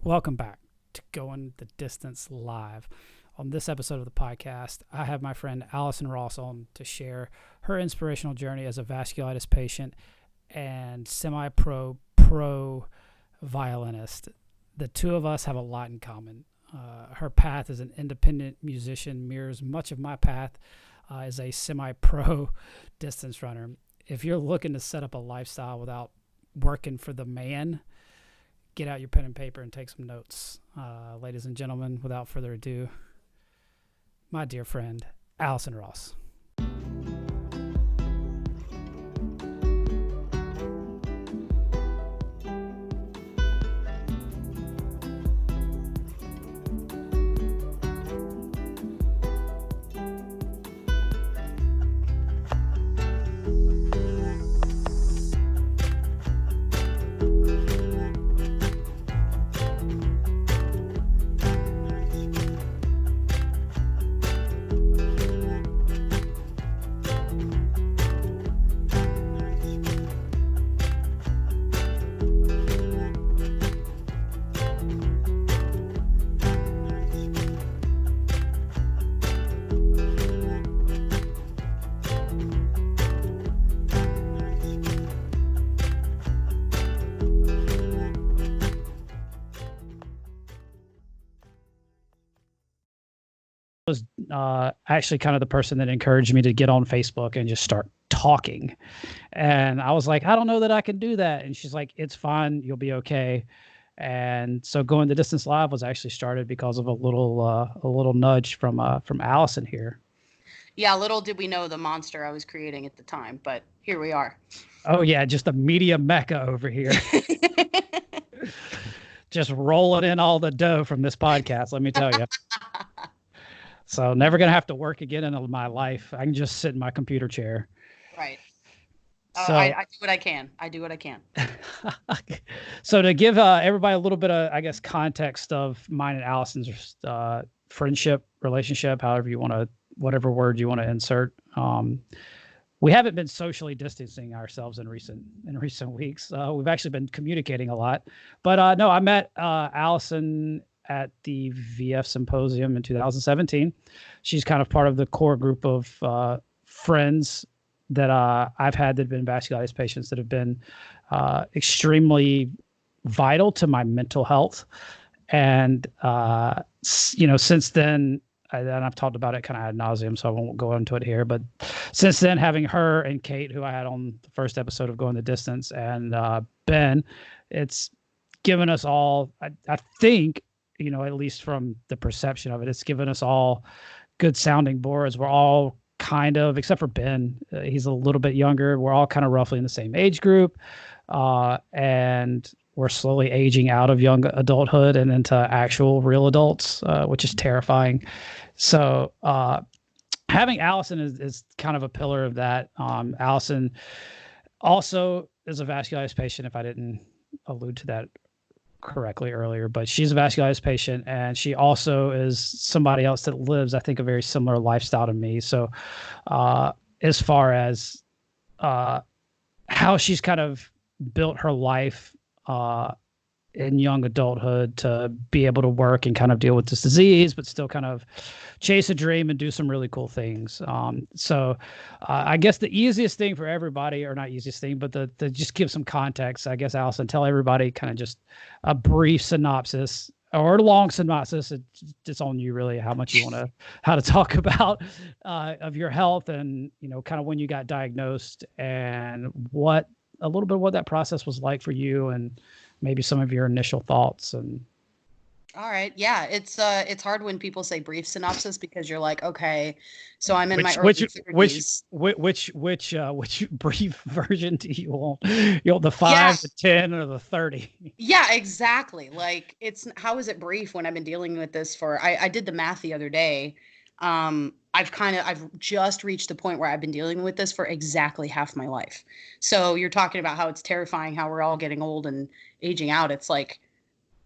Welcome back to Going the Distance Live. On this episode of the podcast, I have my friend Allison Ross on to share her inspirational journey as a vasculitis patient and semi-pro violinist. The two of us have a lot in common. Her path as an independent musician mirrors much of my path as a semi-pro distance runner. If you're looking to set up a lifestyle without working for the man, get out your pen and paper and take some notes. Ladies and gentlemen, without further ado, my dear friend, Allison Ross. Was actually kind of the person that encouraged me to get on Facebook and just start talking. And I was like, I don't know that I can do that. And she's like, it's fine. You'll be okay. And so Going the Distance Live was actually started because of a little nudge from Allison here. Yeah, little did we know the monster I was creating at the time, but here we are. Oh yeah, just a media mecca over here. Just rolling in all the dough from this podcast, let me tell you. So never going to have to work again in my life. I can just sit in my computer chair. Right. So I do what I can. So to give everybody a little bit of, I guess, context of mine and Allison's friendship, relationship, whatever word you want to insert. We haven't been socially distancing ourselves in recent weeks. We've actually been communicating a lot. But no, I met Allison at the VF Symposium in 2017. She's kind of part of the core group of friends that I've had that have been vasculitis patients that have been extremely vital to my mental health. And, since then, and I've talked about it kind of ad nauseum, so I won't go into it here. But since then, having her and Kate, who I had on the first episode of Going the Distance, and Ben, it's given us all, I think, at least from the perception of it, it's given us all good sounding boards. We're all kind of, except for Ben, he's a little bit younger. We're all kind of roughly in the same age group. And we're slowly aging out of young adulthood and into actual real adults, which is terrifying. So having Allison is kind of a pillar of that. Allison also is a vasculitis patient, if I didn't allude to that correctly earlier, but she's a vasculitis patient, and she also is somebody else that lives, I think, a very similar lifestyle to me. So as far as how she's kind of built her life in young adulthood to be able to work and kind of deal with this disease, but still kind of chase a dream and do some really cool things. So I guess the easiest thing for everybody, or not easiest thing, but to just give some context, I guess, Allison, tell everybody kind of just a brief synopsis or a long synopsis. It's on you really, how much you want how to talk about of your health and, kind of when you got diagnosed and a little bit of what that process was like for you and maybe some of your initial thoughts. And all right. Yeah. It's hard when people say brief synopsis because you're like, okay, so I'm in my early 30s. Which brief version do you want? You want the 5, the 10, or the 30? Yeah, exactly. Like how is it brief when I've been dealing with this I did the math the other day. I've just reached the point where I've been dealing with this for exactly half my life. So you're talking about how it's terrifying, how we're all getting old and aging out. It's like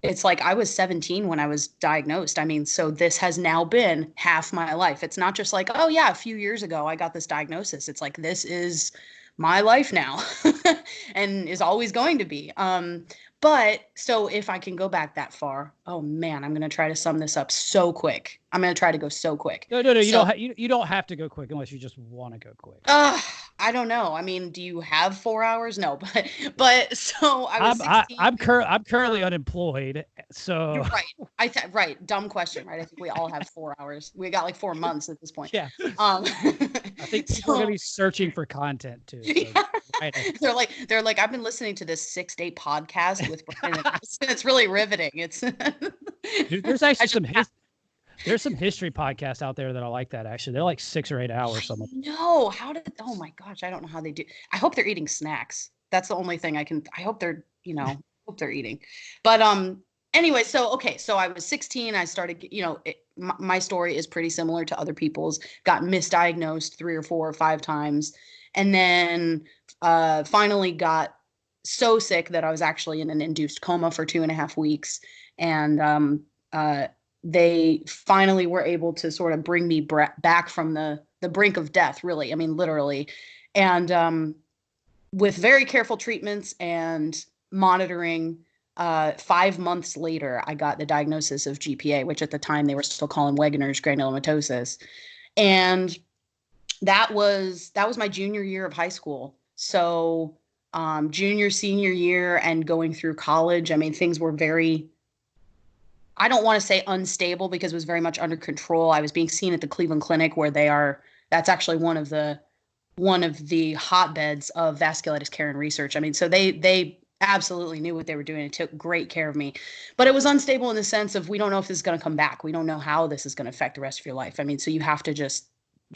I was 17 when I was diagnosed. I mean, so this has now been half my life. It's not just like, oh yeah, a few years ago I got this diagnosis. It's like, this is my life now and is always going to be. But so if I can go back that far, oh man, I'm going to try to sum this up so quick. I'm going to try to go so quick. No, you don't. You don't have to go quick unless you just want to go quick. I don't know. I mean, do you have 4 hours? No, but so I was 16. I'm currently unemployed, so you're right. Right. Dumb question, right? I think we all have 4 hours. We got like 4 months at this point. Yeah. I think people are gonna be searching for content too. So, yeah. right. They're like, I've been listening to this 6-day podcast with Brian. It's really riveting. It's Dude, there's actually there's some history podcasts out there that are like that. Actually, they're like 6 or 8 hours. Some of them. No, oh my gosh, I don't know how they do. I hope they're eating snacks. That's the only thing I hope they're, hope they're eating. But anyway, so I was 16. I started, my story is pretty similar to other people's. Got misdiagnosed 3 or 4 or 5 times, and then finally got so sick that I was actually in an induced coma for 2.5 weeks, and they finally were able to sort of bring me back from the brink of death, really. I mean, literally. And with very careful treatments and monitoring, 5 months later, I got the diagnosis of GPA, which at the time they were still calling Wegener's granulomatosis. And that was my junior year of high school. So junior, senior year, and going through college, I mean, things were very, I don't want to say unstable, because it was very much under control. I was being seen at the Cleveland Clinic, where that's actually one of the hotbeds of vasculitis care and research. I mean, so they absolutely knew what they were doing and took great care of me. But it was unstable in the sense of, we don't know if this is going to come back. We don't know how this is going to affect the rest of your life. I mean, so you have to just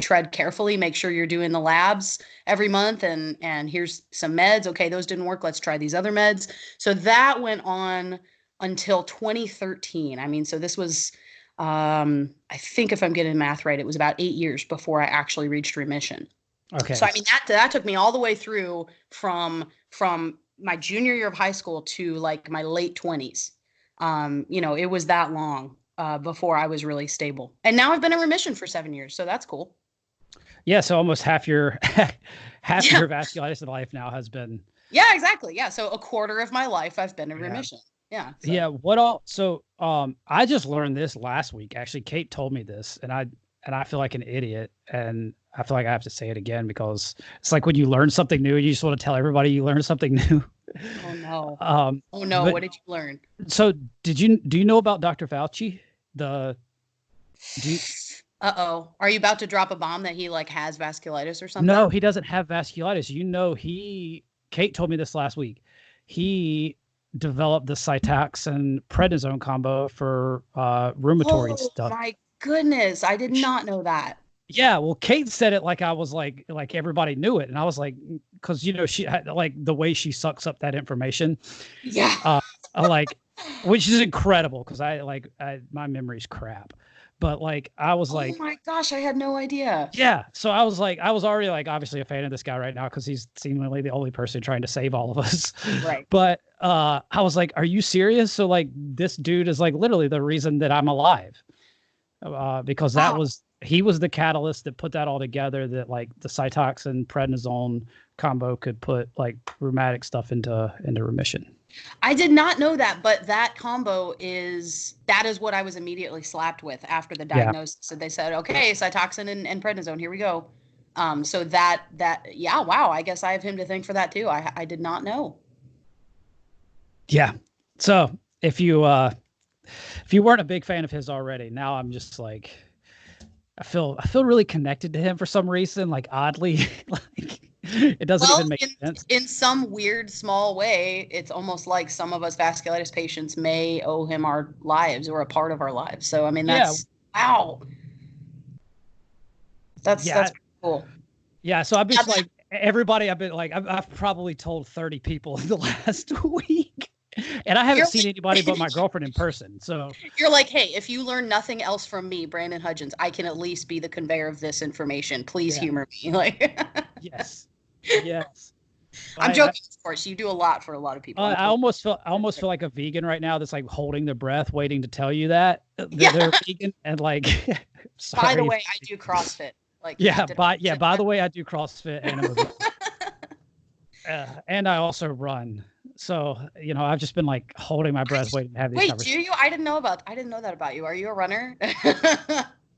tread carefully, make sure you're doing the labs every month, and here's some meds. Okay, those didn't work. Let's try these other meds. So that went on until 2013. I mean, so this was, I think if I'm getting math right, it was about 8 years before I actually reached remission. Okay. So I mean, that took me all the way through from my junior year of high school to like my late 20s. It was that long before I was really stable. And now I've been in remission for 7 years, so that's cool. Yeah, so almost half your your vasculitis in life now has been. Yeah, exactly. Yeah, so a quarter of my life I've been in remission. Yeah. So. Yeah. So I just learned this last week. Actually, Kate told me this, and I feel like an idiot, and I feel like I have to say it again, because it's like when you learn something new, you just want to tell everybody you learned something new. Oh no. What did you learn? So do you know about Dr. Fauci? Are you about to drop a bomb that he like has vasculitis or something? No, he doesn't have vasculitis. Kate told me this last week. He developed the Cytoxan prednisone combo for rheumatoid stuff. Oh my goodness, I did not know that. Yeah, well, Kate said it like I was like everybody knew it, and I was like, because she had like the way she sucks up that information. Yeah. Which is incredible, because my memory's crap. But like I was like, oh my gosh, I had no idea. Yeah, so I was already like obviously a fan of this guy right now, because he's seemingly the only person trying to save all of us. Right. But I was like, are you serious? So like this dude is like literally the reason that I'm alive, because he was the catalyst that put that all together, that like the Cytoxan prednisone combo could put like rheumatic stuff into remission. I did not know that, but that combo is what I was immediately slapped with after the diagnosis. Yeah. So they said, okay, Cytoxan and prednisone, here we go. So wow, I guess I have him to thank for that too. I did not know. Yeah. So if you weren't a big fan of his already, now I'm just like, I feel really connected to him for some reason, like oddly, like it doesn't even make sense. In some weird small way, it's almost like some of us vasculitis patients may owe him our lives, or a part of our lives. So I mean, wow. That's pretty cool. Yeah. So I've been like everybody. I've probably told 30 people in the last week. And I haven't seen anybody but my girlfriend in person. So you're like, hey, if you learn nothing else from me, Brandon Hudgens, I can at least be the conveyor of this information. Please humor me. Like, yes. I'm joking, of course. You do a lot for a lot of people. I almost feel like a vegan right now that's like holding their breath, waiting to tell you that they're vegan. And like, sorry. By the way, I do CrossFit. Like, by the way, I do CrossFit, and and I also run. So, I've just been like holding my breath, waiting to have these Wait, do conversations. you? I didn't know that about you. Are you a runner?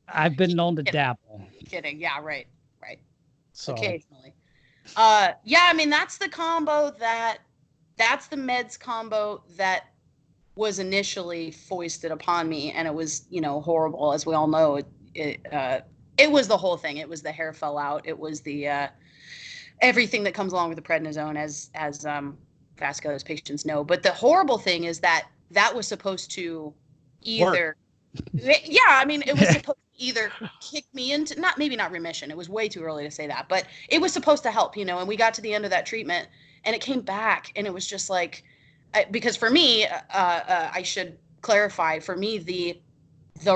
I've been known to Kidding. dabble. Kidding. Yeah, right. So, Occasionally. Yeah, I mean, that's the meds combo that was initially foisted upon me, and it was, horrible, as we all know. It was the whole thing. It was the hair fell out. It was the everything that comes along with the prednisone, as vasculitis patients know. But the horrible thing is that was supposed to either, yeah, I mean, it was supposed to either kick me into maybe not remission. It was way too early to say that, but it was supposed to help, and we got to the end of that treatment, and it came back, and it was just like, because for me, I should clarify, for me, the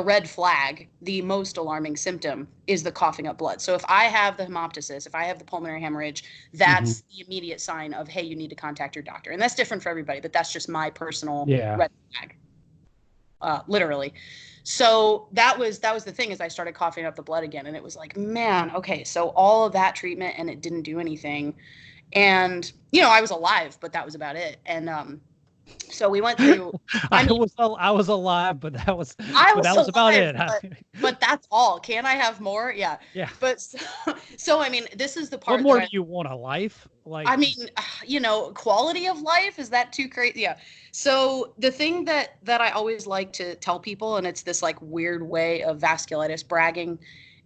red flag, the most alarming symptom, is the coughing up blood. So if I have the hemoptysis, if I have the pulmonary hemorrhage, that's the immediate sign of, hey, you need to contact your doctor. And that's different for everybody, but that's just my personal red flag, literally. So that was the thing, is I started coughing up the blood again, and it was like, man, okay, so all of that treatment and it didn't do anything. And, I was alive, but that was about it. And, so we went through. I was alive, but that was alive, about it. But that's all. Can I have more? Yeah. Yeah. But so I mean, this is the part. What more do you want? A life? Like, I mean, quality of life, is that too crazy? Yeah. So the thing that I always like to tell people, and it's this like weird way of vasculitis bragging,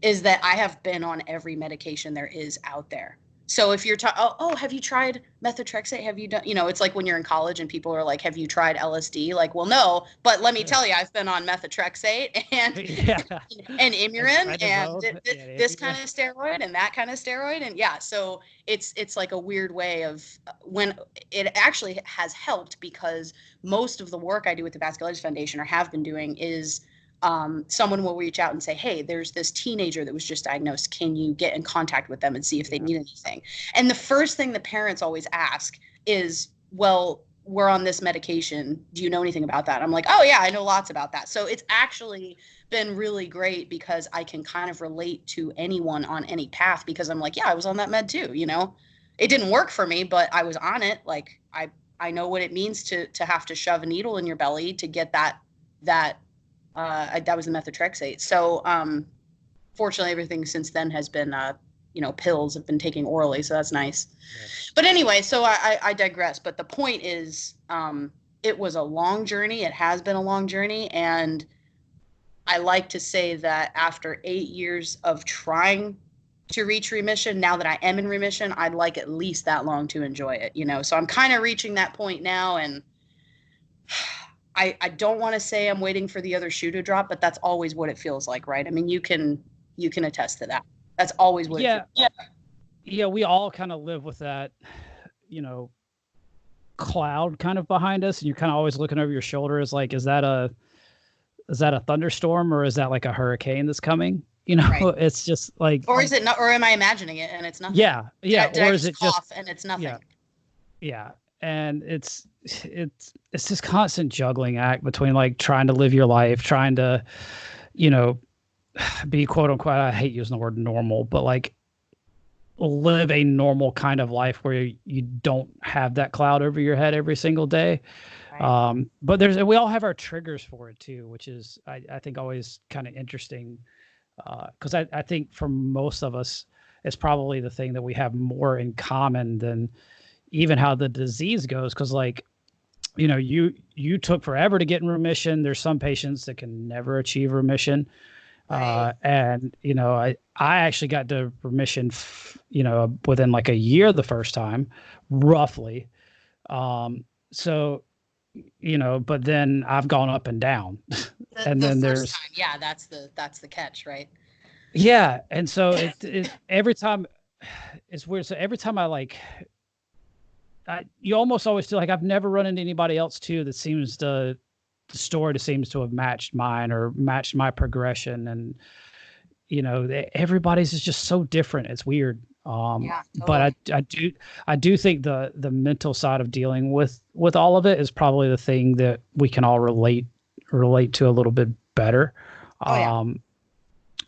is that I have been on every medication there is out there. So if you're have you tried methotrexate? Have you done, it's like when you're in college and people are like, have you tried LSD? Like, well, no, but let me tell you, I've been on methotrexate and Imurin and this kind of steroid and that kind of steroid. And yeah, so it's like a weird way of, when it actually has helped, because most of the work I do with the Vasculitis Foundation, or have been doing, is someone will reach out and say, hey, there's this teenager that was just diagnosed. Can you get in contact with them and see if they need anything? And the first thing the parents always ask is, well, we're on this medication. Do you know anything about that? I'm like, oh yeah, I know lots about that. So it's actually been really great, because I can kind of relate to anyone on any path, because I'm like, yeah, I was on that med too. It didn't work for me, but I was on it. Like, I know what it means to have to shove a needle in your belly to get that was the methotrexate. So fortunately, everything since then has been pills. Have been taking orally, so that's nice. Yeah. But anyway, so I digress. But the point is, it was a long journey. It has been a long journey, and I like to say that after 8 years of trying to reach remission, now that I am in remission, I'd like at least that long to enjoy it. So I'm kind of reaching that point now, and I don't want to say I'm waiting for the other shoe to drop, but that's always what it feels like, right? I mean, you can attest to that. That's always what it feels like. Yeah, we all kind of live with that, cloud kind of behind us, and you're kind of always looking over your shoulder. Is like, is that a thunderstorm, or is that like a hurricane that's coming? Right. It's just like, or is it not, or am I imagining it and it's nothing? Yeah. Did or is it just and it's nothing? Yeah. And it's this constant juggling act between like trying to live your life, trying to, be quote unquote, I hate using the word normal, but like live a normal kind of life where you don't have that cloud over your head every single day. Right. But we all have our triggers for it too, which is, I think, always kind of interesting. Because I think for most of us, it's probably the thing that we have more in common than even how the disease goes. Because like, you took forever to get in remission. There's some patients that can never achieve remission. Right. And, I actually got to remission, within like a year the first time, roughly. So, but then I've gone up and down. And then there's time. Yeah, that's the catch, right? Yeah. And so it every time it's weird. So every time you almost always feel like I've never run into anybody else too that seems to the story seems to have matched mine or matched my progression. And everybody's is just so different. It's weird. Yeah, totally. But I do think the mental side of dealing with all of it is probably the thing that we can all relate to a little bit better.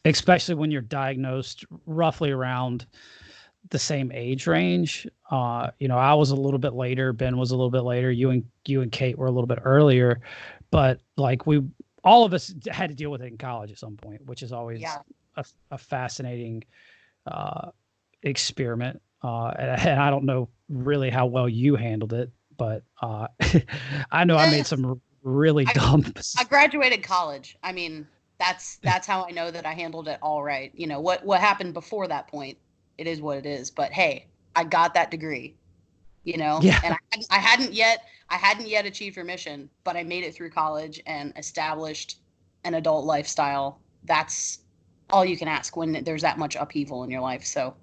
Especially when you're diagnosed roughly around the same age range. You know, I was a little bit later, Ben was a little bit later, you and Kate were a little bit earlier, but like all of us had to deal with it in college at some point, which is always Yeah. a fascinating experiment. And I don't know really how well you handled it, but I know I made some really dumb. I graduated college. I mean, that's how I know that I handled it all right. You know, what happened before that point, it is what it is. But hey, I got that degree, you know, Yeah. and I hadn't yet achieved remission, but I made it through college and established an adult lifestyle. That's all you can ask when there's that much upheaval in your life. So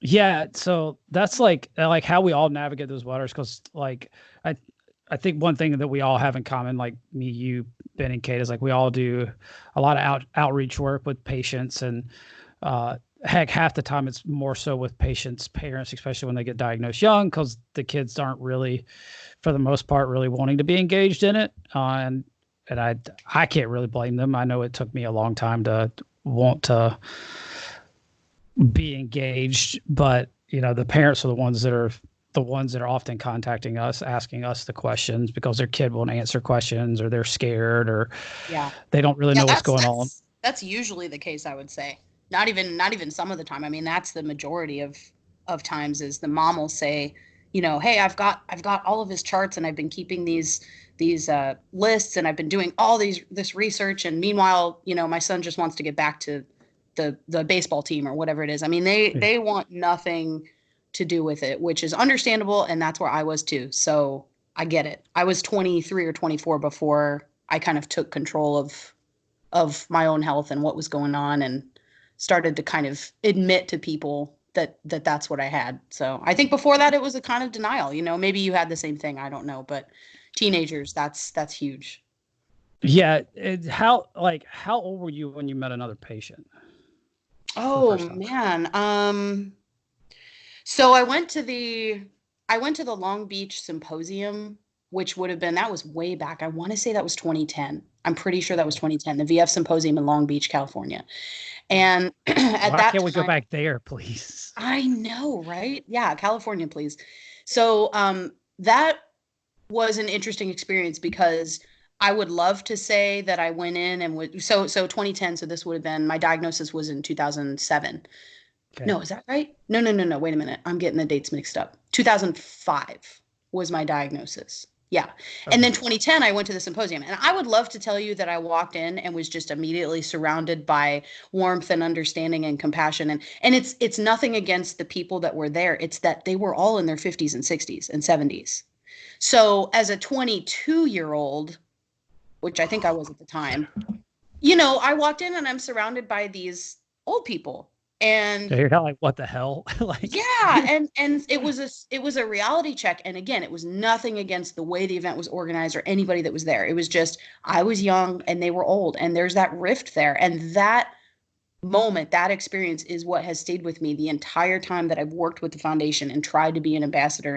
Yeah, so that's like how we all navigate those waters, because like I think one thing that we all have in common, like me, you, Ben, and Kate, is like we all do a lot of outreach work with patients, and heck, half the time it's more so with patients' parents, especially when they get diagnosed young, because the kids aren't really, for the most part, really wanting to be engaged in it, and I can't really blame them. I know it took me a long time to want to be engaged, but you know, the parents are the ones that are often contacting us, asking us the questions because their kid won't answer questions, or they're scared, or yeah, they don't really yeah, know what's going on. that's usually the case, I would say. Not even some of the time. I mean, that's the majority of times is the mom will say, you know, hey, I've got all of his charts and I've been keeping these lists and I've been doing all this research, and meanwhile, you know, my son just wants to get back to the baseball team or whatever it is. I mean, they want nothing to do with it, which is understandable, and that's where I was too. So I get it. I was 23 or 24 before I kind of took control of my own health and what was going on, and started to kind of admit to people that's what I had. So I think before that it was a kind of denial. You know, maybe you had the same thing. I don't know, but teenagers, that's huge. Yeah, how old were you when you met another patient for the Oh first time? man. So I went to the Long Beach Symposium, which would have been, that was way back. I want to say that was 2010. I'm pretty sure that was 2010, the VF Symposium in Long Beach, California. And at Why that can't we go time, back there, please? I know, right? Yeah, California, please. So that was an interesting experience because I would love to say that I went in and would, so 2010, so this would have been, my diagnosis was in 2007. Okay. No, is that right? No, no, no, no. Wait a minute. I'm getting the dates mixed up. 2005 was my diagnosis. Yeah. And Okay. then 2010, I went to the symposium. And I would love to tell you that I walked in and was just immediately surrounded by warmth and understanding and compassion. And it's nothing against the people that were there. It's that they were all in their 50s and 60s and 70s. So as a 22-year-old, which I think I was at the time, you know, I walked in and I'm surrounded by these old people. So And you're not like, what the hell? Like, yeah, and it was a reality check. And again, it was nothing against the way the event was organized or anybody that was there. It was just I was young and they were old, and there's that rift there. And that moment, that experience is what has stayed with me the entire time that I've worked with the foundation and tried to be an ambassador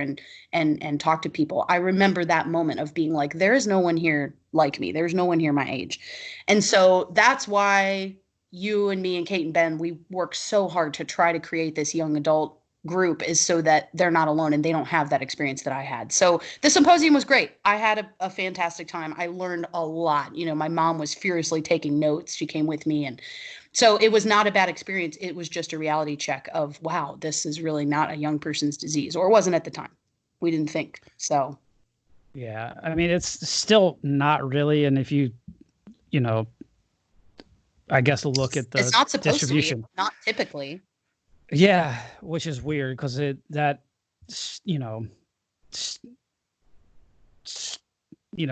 and talk to people. I remember that moment of being like, there is no one here like me. There's no one here my age. And so that's why you and me and Kate and Ben, we work so hard to try to create this young adult group, is so that they're not alone and they don't have that experience that I had. So the symposium was great. I had a fantastic time. I learned a lot. You know, my mom was furiously taking notes. She came with me, and so it was not a bad experience. It was just a reality check of, wow, this is really not a young person's disease, or it wasn't at the time. We didn't think so. yeah, I mean, it's still not really. And if you know, I guess look at It's the not supposed to be, distribution. not typically. Yeah, which is weird because you know,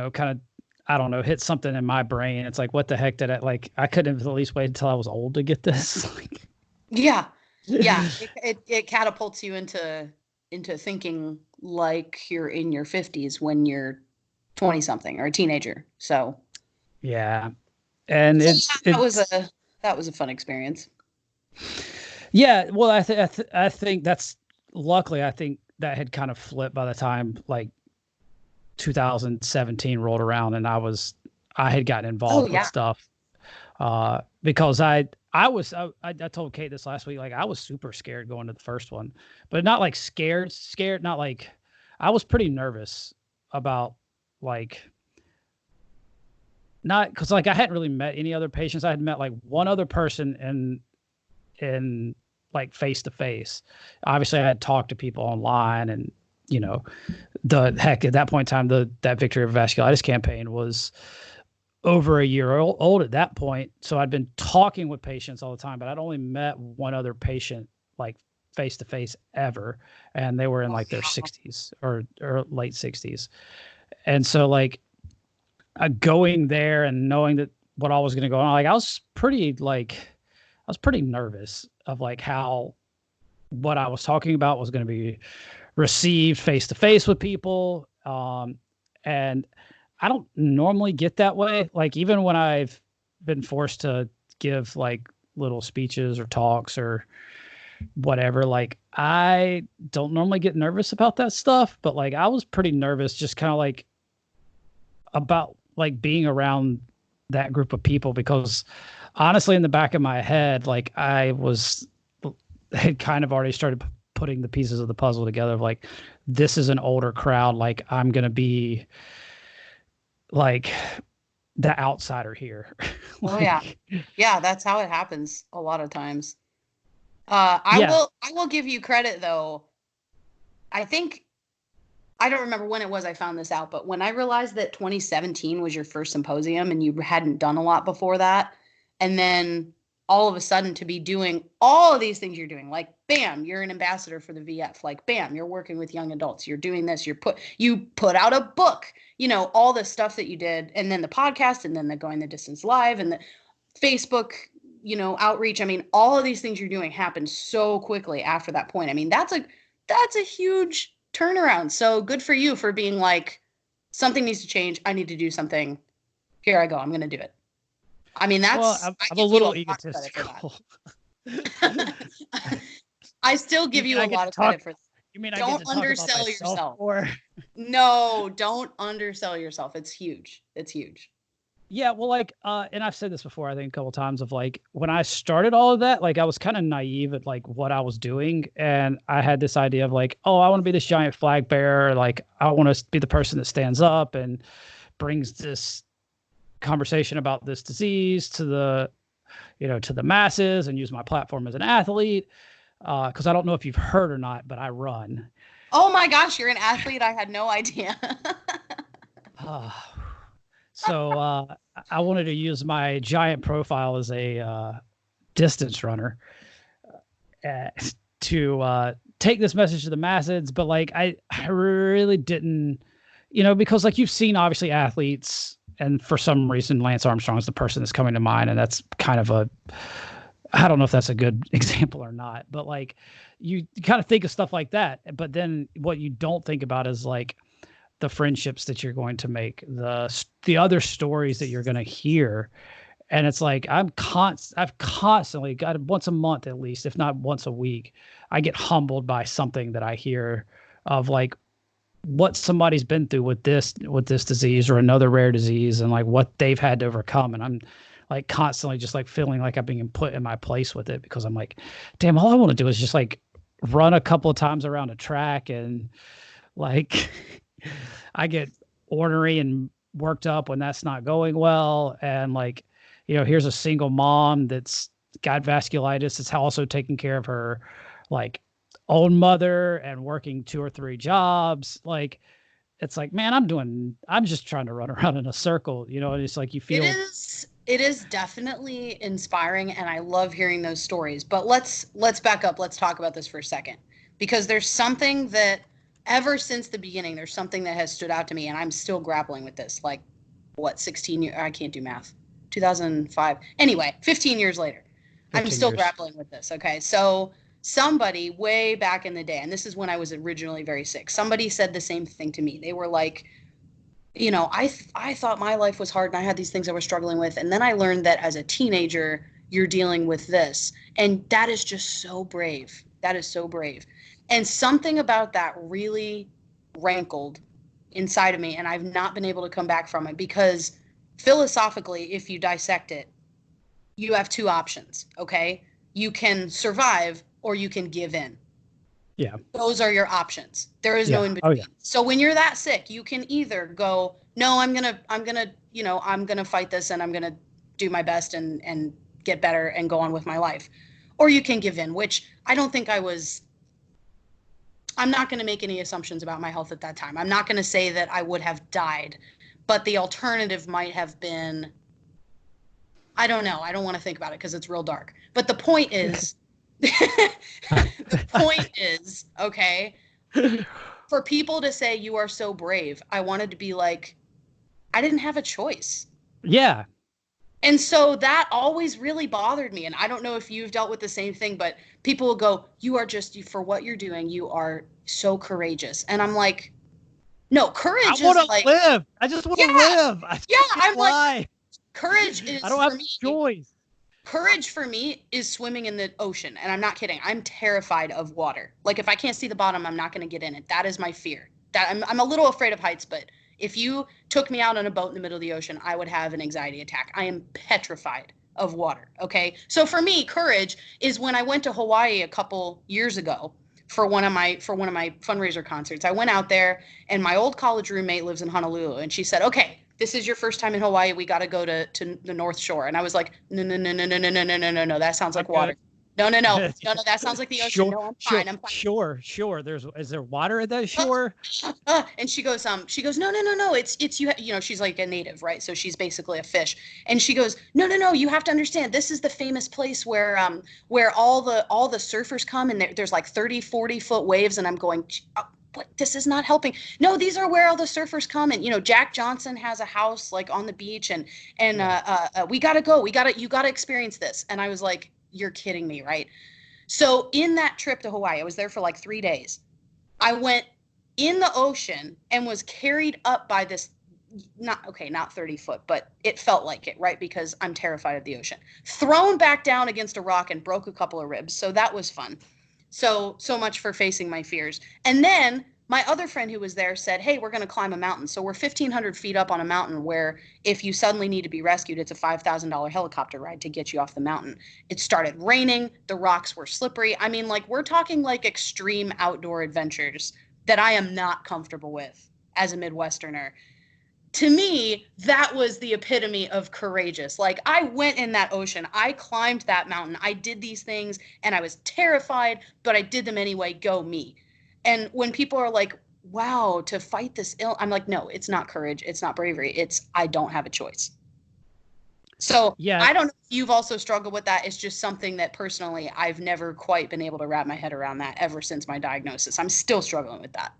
kind of, I don't know, hit something in my brain. It's like, what the heck did I like? I couldn't have at least waited until I was old to get this. Like, Yeah. Yeah. It catapults you into thinking like you're in your 50s when you're 20 something or a teenager. So, yeah, and so it's yeah, that was it's a fun experience. yeah. Well, I think that's, luckily, I think that had kind of flipped by the time like 2017 rolled around, and I had gotten Oh involved with yeah. stuff because I I told Kate this last week, like I was super scared going to the first one, but not like scared, not like I was pretty nervous about like not because like I hadn't really met any other patients. I had met like one other person in like face to face. Obviously, I had talked to people online, and you know, the heck at that point in time, that Victory of Vasculitis campaign was over a year old at that point. So I'd been talking with patients all the time, but I'd only met one other patient like face to face ever, and they were in like their 60s or late 60s. And so like going there and knowing that what all was going to go on, like I was pretty nervous of like how what I was talking about was going to be received face to face with people. And I don't normally get that way. Like even when I've been forced to give like little speeches or talks or whatever, like I don't normally get nervous about that stuff, but like I was pretty nervous just kind of like about like being around that group of people, because honestly in the back of my head, like I had kind of already started putting the pieces of the puzzle together of like, this is an older crowd. Like I'm going to be like the outsider here. Oh yeah. Yeah, that's how it happens a lot of times. I will give you credit though. I think I don't remember when it was I found this out, but when I realized that 2017 was your first symposium and you hadn't done a lot before that, and then all of a sudden to be doing all of these things you're doing, like bam, you're an ambassador for the VF, like bam, you're working with young adults, you're doing this, you put out a book, you know, all the stuff that you did, and then the podcast, and then the Going the Distance Live, and the Facebook, you know, outreach. I mean, all of these things you're doing happened so quickly after that point. I mean, that's a huge turnaround. So good for you for being like, something needs to change. I need to do something. Here I go. I'm going to do it. I mean, that's, well, I'm a little egotistical. I still give you a lot of credit for that. You mean don't undersell yourself? Or... No, don't undersell yourself. It's huge. It's huge. Yeah, well, like, and I've said this before, I think a couple of times, of like when I started all of that, like I was kind of naive at like what I was doing, and I had this idea of like, oh, I want to be this giant flag bearer, like I want to be the person that stands up and brings this conversation about this disease to the, you know, to the masses, and use my platform as an athlete. Because I don't know if you've heard or not, but I run. Oh my gosh, you're an athlete! I had no idea. So I wanted to use my giant profile as a distance runner to take this message to the masses. But like, I really didn't, you know, because like you've seen obviously athletes, and for some reason Lance Armstrong is the person that's coming to mind, and that's kind of I don't know if that's a good example or not, but like you kind of think of stuff like that. But then what you don't think about is like the friendships that you're going to make, the other stories that you're going to hear. And it's like, I've constantly got, once a month at least, if not once a week, I get humbled by something that I hear of like what somebody's been through with this disease or another rare disease, and like what they've had to overcome. And I'm like constantly just like feeling like I'm being put in my place with it, because I'm like, damn, all I want to do is just like run a couple of times around a track, and like I get ornery and worked up when that's not going well. And like, you know, here's a single mom that's got vasculitis, that's also taking care of her like own mother and working 2 or 3 jobs. Like, it's like, man, I'm just trying to run around in a circle, you know. And it's like, you feel it is definitely inspiring, and I love hearing those stories. But let's back up. Let's talk about this for a second, because there's something that ever since the beginning, there's something that has stood out to me, and I'm still grappling with this. Like, what, 16 years? I can't do math. 2005. Anyway, 15 years later, I'm still grappling with this. Okay. So somebody way back in the day, and this is when I was originally very sick, somebody said the same thing to me. They were like, you know, I thought my life was hard and I had these things I was struggling with. And then I learned that as a teenager, you're dealing with this. And that is just so brave. That is so brave. And something about that really rankled inside of me. And I've not been able to come back from it, because philosophically, if you dissect it, you have two options. Okay. You can survive or you can give in. Yeah. Those are your options. There is no in between. Oh, yeah. So when you're that sick, you can either go, no, I'm gonna, I'm gonna fight this and I'm gonna do my best and get better and go on with my life. Or you can give in, which I don't think I'm not going to make any assumptions about my health at that time. I'm not going to say that I would have died, but the alternative might have been, I don't know. I don't want to think about it because it's real dark. But the point is, okay, for people to say you are so brave, I wanted to be like, I didn't have a choice. Yeah. And so that always really bothered me. And I don't know if you've dealt with the same thing, but people will go, for what you're doing, you are so courageous. And I'm like, no, courage I want is like, to live. I just want to live. I'm like, courage is, I don't have a choice. Courage for me is swimming in the ocean. And I'm not kidding. I'm terrified of water. Like if I can't see the bottom, I'm not going to get in it. That is my fear. That I'm a little afraid of heights, but if you took me out on a boat in the middle of the ocean, I would have an anxiety attack. I am petrified of water. Okay. So for me, courage is when I went to Hawaii a couple years ago for one of my fundraiser concerts. I went out there and my old college roommate lives in Honolulu and she said, okay, this is your first time in Hawaii. We got to go to the North Shore. And I was like, no. That sounds like water. No. That sounds like the ocean. Sure, no, I'm fine. I'm fine. Sure. Is there water at that shore? And she goes, no. It's you. You know, she's like a native, right? So she's basically a fish. And she goes, no. You have to understand. This is the famous place where all the surfers come and there's like 30, 40 foot waves. And I'm going, what? This is not helping. No, these are where all the surfers come. And, you know, Jack Johnson has a house like on the beach and we got to go. You got to experience this. And I was like, you're kidding me, right? So in that trip to Hawaii, I was there for like 3 days. I went in the ocean and was carried up by this, not 30 foot, but it felt like it, right? Because I'm terrified of the ocean. Thrown back down against a rock and broke a couple of ribs. So that was fun. So much for facing my fears. And then my other friend who was there said, hey, we're going to climb a mountain. So we're 1,500 feet up on a mountain where if you suddenly need to be rescued, it's a $5,000 helicopter ride to get you off the mountain. It started raining. The rocks were slippery. I mean, like we're talking like extreme outdoor adventures that I am not comfortable with as a Midwesterner. To me, that was the epitome of courageous. Like I went in that ocean, I climbed that mountain, I did these things and I was terrified, but I did them anyway. Go me. And when people are like, wow, to fight this ill, I'm like, no, it's not courage. It's not bravery. It's, I don't have a choice. So yeah, I don't know if you've also struggled with that. It's just something that personally, I've never quite been able to wrap my head around that ever since my diagnosis. I'm still struggling with that.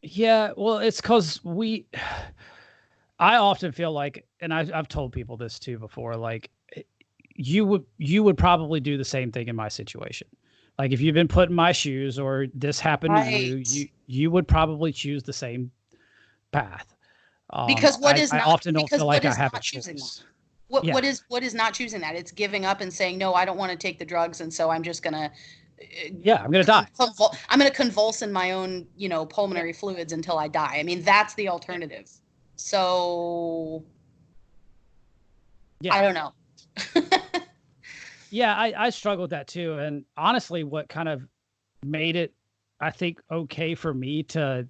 Yeah. Well, it's because I often feel like, and I've told people this too before, like you would probably do the same thing in my situation. Like if you've been put in my shoes or this happened to you would probably choose the same path. Because I often don't feel like I have a choice. What is not choosing that? It's giving up and saying, no, I don't want to take the drugs. And so I'm just going to, I'm going to die. I'm going to convulse in my own, pulmonary fluids until I die. I mean, that's the alternative. So I don't know. Yeah, I struggle with that too. And honestly, what kind of made it, I think, okay for me because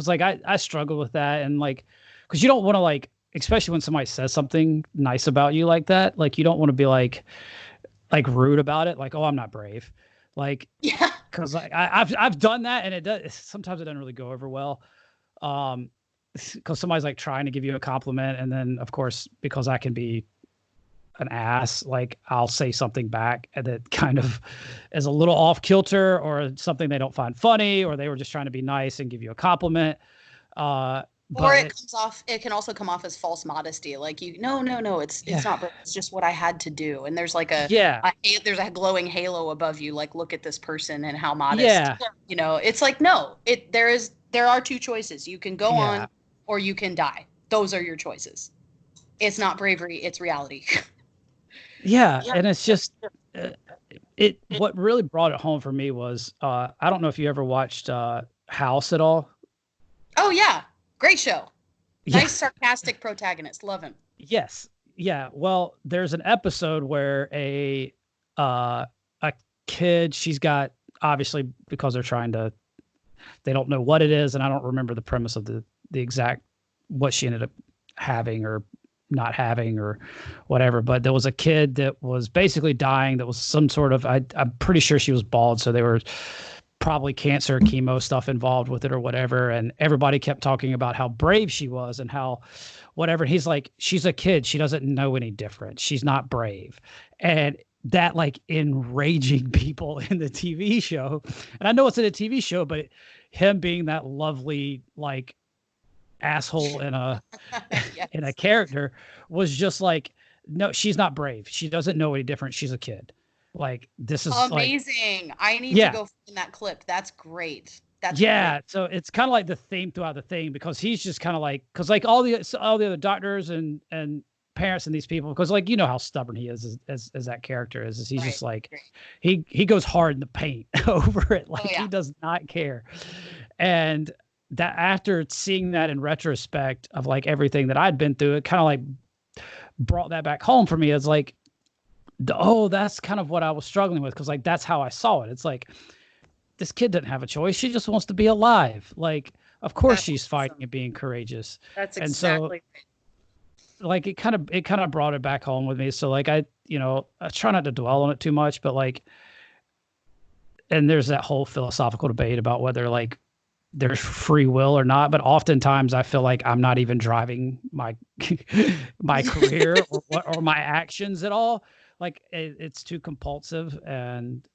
like I struggle with that. And like, because you don't want to like, especially when somebody says something nice about you like that, like you don't want to be like rude about it. Like, oh, I'm not brave. Like, yeah, because like I've done that and sometimes it doesn't really go over well. Because somebody's like trying to give you a compliment. And then of course, because I can be an ass, like I'll say something back that kind of is a little off kilter or something they don't find funny, or they were just trying to be nice and give you a compliment. Or it can also come off as false modesty. Like no, it's not, it's just what I had to do. And there's like there's a glowing halo above you. Like, look at this person and how modest, it's like, no, there are two choices. You can go on or you can die. Those are your choices. It's not bravery. It's reality. Yeah. And it's just, what really brought it home for me was, I don't know if you ever watched House at all. Oh yeah. Great show. Nice, sarcastic protagonist. Love him. Yes. Yeah, well, there's an episode where a kid, she's got, obviously because they don't know what it is, and I don't remember the premise of the exact what she ended up having or not having or whatever, but there was a kid that was basically dying that was some sort of, I'm pretty sure she was bald, so they were probably cancer, chemo stuff involved with it or whatever. And everybody kept talking about how brave she was and how whatever. And he's like, she's a kid. She doesn't know any different. She's not brave. And that like enraging people in the TV show. And I know it's in a TV show, but him being that lovely, like asshole in a, Yes. in a character was just like, no, she's not brave. She doesn't know any different. She's a kid. Like this is Amazing. Like, I need to go find that clip. That's great. That's great. So it's kind of like the theme throughout the thing, because he's just kind of like, because like all the other doctors and parents and these people, because like, you know how stubborn he is as that character is he's just like, he goes hard in the paint over it. Like he does not care. And that after seeing that in retrospect of like everything that I'd been through, it kind of like brought that back home for me. It's like, oh, that's kind of what I was struggling with. Cause like, that's how I saw it. It's like, this kid didn't have a choice. She just wants to be alive. Like, of course she's fighting and being courageous. That's exactly. Like it kind of brought it back home with me. So like, I try not to dwell on it too much, but like, and there's that whole philosophical debate about whether like there's free will or not. But oftentimes I feel like I'm not even driving my, my career or my actions at all. Like it's too compulsive. And,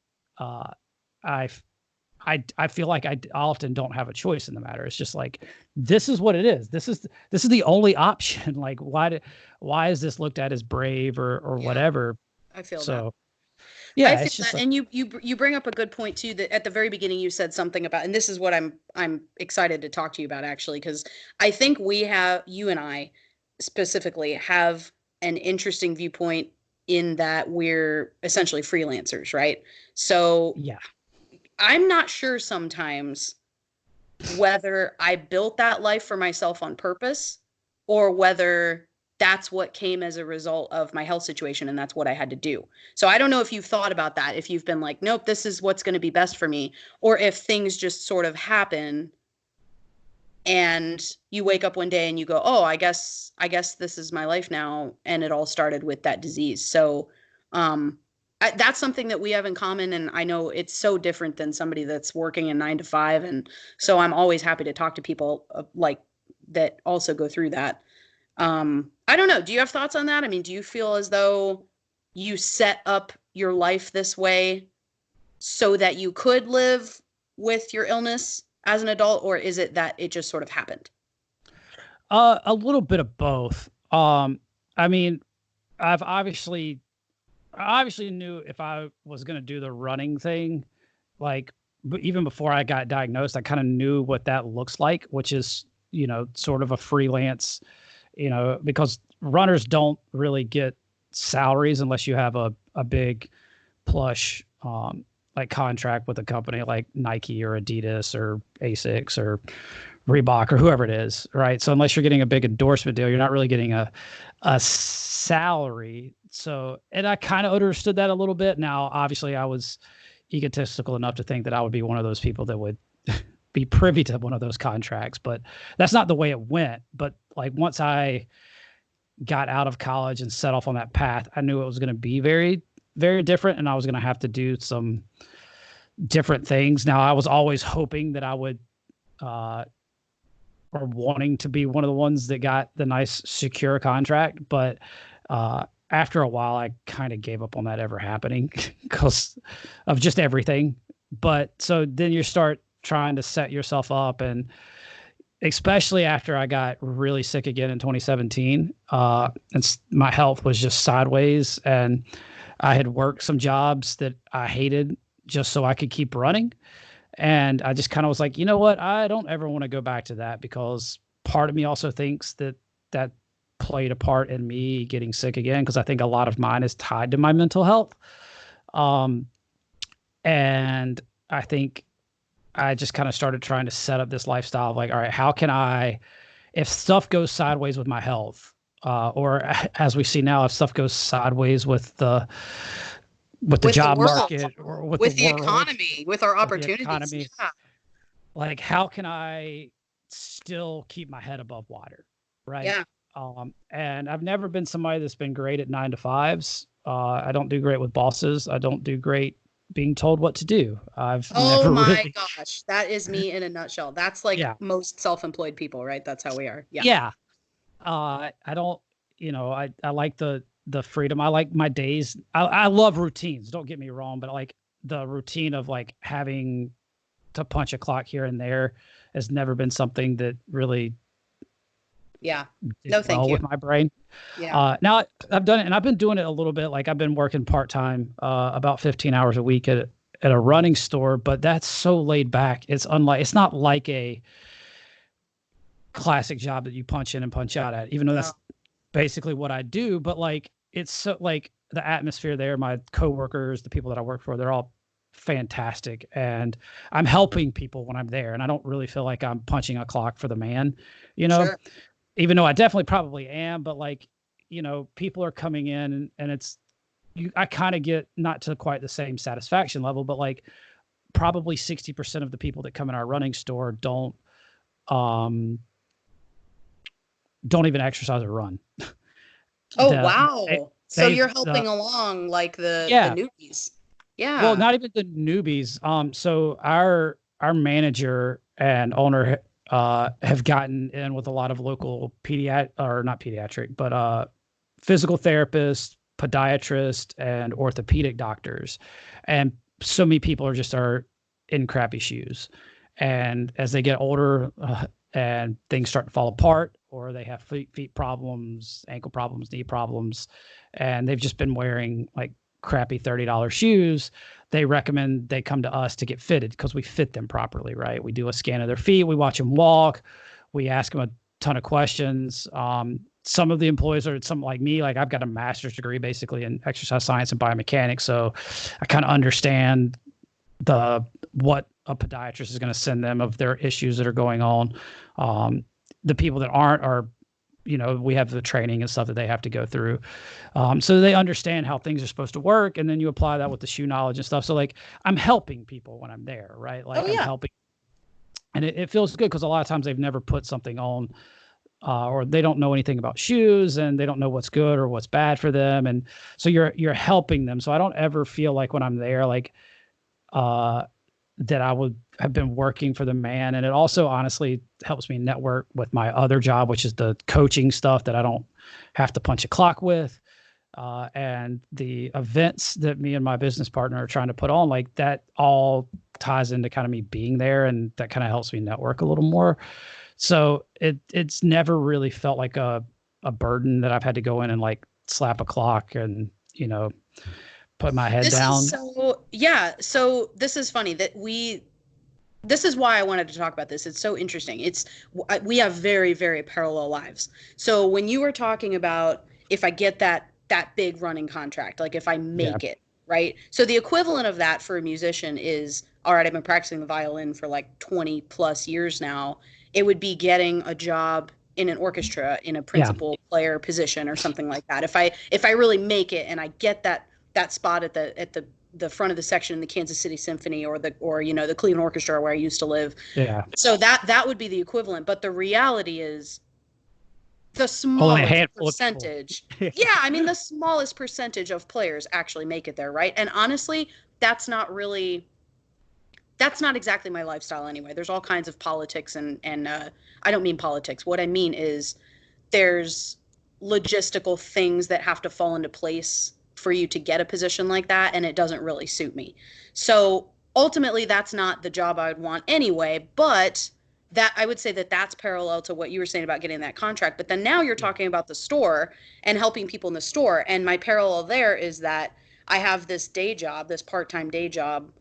I feel like I often don't have a choice in the matter. It's just like, this is what it is. This is the only option. Like, why is this looked at as brave or whatever? I feel so. That. Yeah, I think that, like, and you bring up a good point too. That at the very beginning you said something about, and this is what I'm excited to talk to you about actually, because I think you and I specifically have an interesting viewpoint in that we're essentially freelancers, right? So yeah. I'm not sure sometimes whether I built that life for myself on purpose or whether that's what came as a result of my health situation and that's what I had to do. So I don't know if you've thought about that, if you've been like, nope, this is what's going to be best for me, or if things just sort of happen and you wake up one day and you go, oh, I guess this is my life now. And it all started with that disease. So, that's something that we have in common. And I know it's so different than somebody that's working a 9 to 5. And so I'm always happy to talk to people like that also go through that. I don't know. Do you have thoughts on that? I mean, do you feel as though you set up your life this way so that you could live with your illness as an adult, or is it that it just sort of happened? A little bit of both. I mean, I obviously knew if I was going to do the running thing, like even before I got diagnosed, I kind of knew what that looks like, which is, sort of a freelance, because runners don't really get salaries unless you have a big plush, like contract with a company like Nike or Adidas or Asics or Reebok or whoever it is. Right. So unless you're getting a big endorsement deal, you're not really getting a salary. So, and I kind of understood that a little bit. Now, obviously I was egotistical enough to think that I would be one of those people that would be privy to one of those contracts, but that's not the way it went. But like, once I got out of college and set off on that path, I knew it was going to be very, very different. And I was going to have to do some different things. Now, I was always hoping that I would, or wanting to be one of the ones that got the nice secure contract. But, after a while, I kind of gave up on that ever happening because of just everything. But so then you start trying to set yourself up, and especially after I got really sick again in 2017, and my health was just sideways, and I had worked some jobs that I hated just so I could keep running. And I just kind of was like, you know what? I don't ever want to go back to that, because part of me also thinks that played a part in me getting sick again, because I think a lot of mine is tied to my mental health. And I think I just kind of started trying to set up this lifestyle of like, all right, how can I, if stuff goes sideways with my health, or as we see now, if stuff goes sideways with the job market or with the world, economy, with our opportunities. Economy, like how can I still keep my head above water, right? Yeah. And I've never been somebody that's been great at 9 to 5s. I don't do great with bosses. I don't do great being told what to do. Oh my gosh, that is me in a nutshell. That's like most self-employed people, right? That's how we are. Yeah. I don't, I like the freedom. I like my days. I love routines. Don't get me wrong, but like the routine of like having to punch a clock here and there has never been something that really no thank you with my brain. Now I've done it, and I've been doing it a little bit. Like I've been working part-time, about 15 hours a week at a running store, but that's so laid back. It's not like a classic job that you punch in and punch out at, even though that's basically what I do. But like, it's so like the atmosphere there, my coworkers, the people that I work for, they're all fantastic, and I'm helping people when I'm there, and I don't really feel like I'm punching a clock for the man, Sure. Even though I definitely probably am. But like, people are coming in, and it's I kind of get not to quite the same satisfaction level, but like probably 60% of the people that come in our running store don't even exercise or run. Wow. So you're helping along like the newbies. Yeah. Well, not even the newbies. So our manager and owner have gotten in with a lot of local physical therapists, podiatrists, and orthopedic doctors. And so many people are in crappy shoes. And as they get older and things start to fall apart, or they have feet problems, ankle problems, knee problems, and they've just been wearing like crappy $30 shoes, they recommend they come to us to get fitted because we fit them properly, right? We do a scan of their feet, we watch them walk, we ask them a ton of questions. Some of the employees are something like me, like I've got a master's degree basically in exercise science and biomechanics, so I kind of understand what a podiatrist is going to send them of their issues that are going on. The people that aren't are, we have the training and stuff that they have to go through. So they understand how things are supposed to work. And then you apply that with the shoe knowledge and stuff. So like I'm helping people when I'm there, right? Like I'm helping. And it feels good because a lot of times they've never put something on, or they don't know anything about shoes, and they don't know what's good or what's bad for them. And so you're helping them. So I don't ever feel like when I'm there, like, that I would have been working for the man. And it also honestly helps me network with my other job, which is the coaching stuff that I don't have to punch a clock with. And the events that me and my business partner are trying to put on, like that all ties into kind of me being there, and that kind of helps me network a little more. So it's never really felt like a burden that I've had to go in and like slap a clock and, put my head down. So this is funny that this is why I wanted to talk about this. It's so interesting. We have very, very parallel lives. So when you were talking about, if I get that big running contract, like if I make it, right? So the equivalent of that for a musician is, all right, I've been practicing the violin for like 20 plus years now. It would be getting a job in an orchestra in a principal player position or something like that. If I really make it and I get that spot at the front of the section in the Kansas City Symphony or the Cleveland Orchestra where I used to live. Yeah. So that would be the equivalent. But the reality is the smallest percentage. I mean, the smallest percentage of players actually make it there, right? And honestly, that's not exactly my lifestyle anyway. There's all kinds of politics and I don't mean politics. What I mean is there's logistical things that have to fall into place for you to get a position like that, and it doesn't really suit me. So ultimately, that's not the job I would want anyway, but that I would say that's parallel to what you were saying about getting that contract. But then now you're talking about the store and helping people in the store, and my parallel there is that I have this day job, this part-time day job,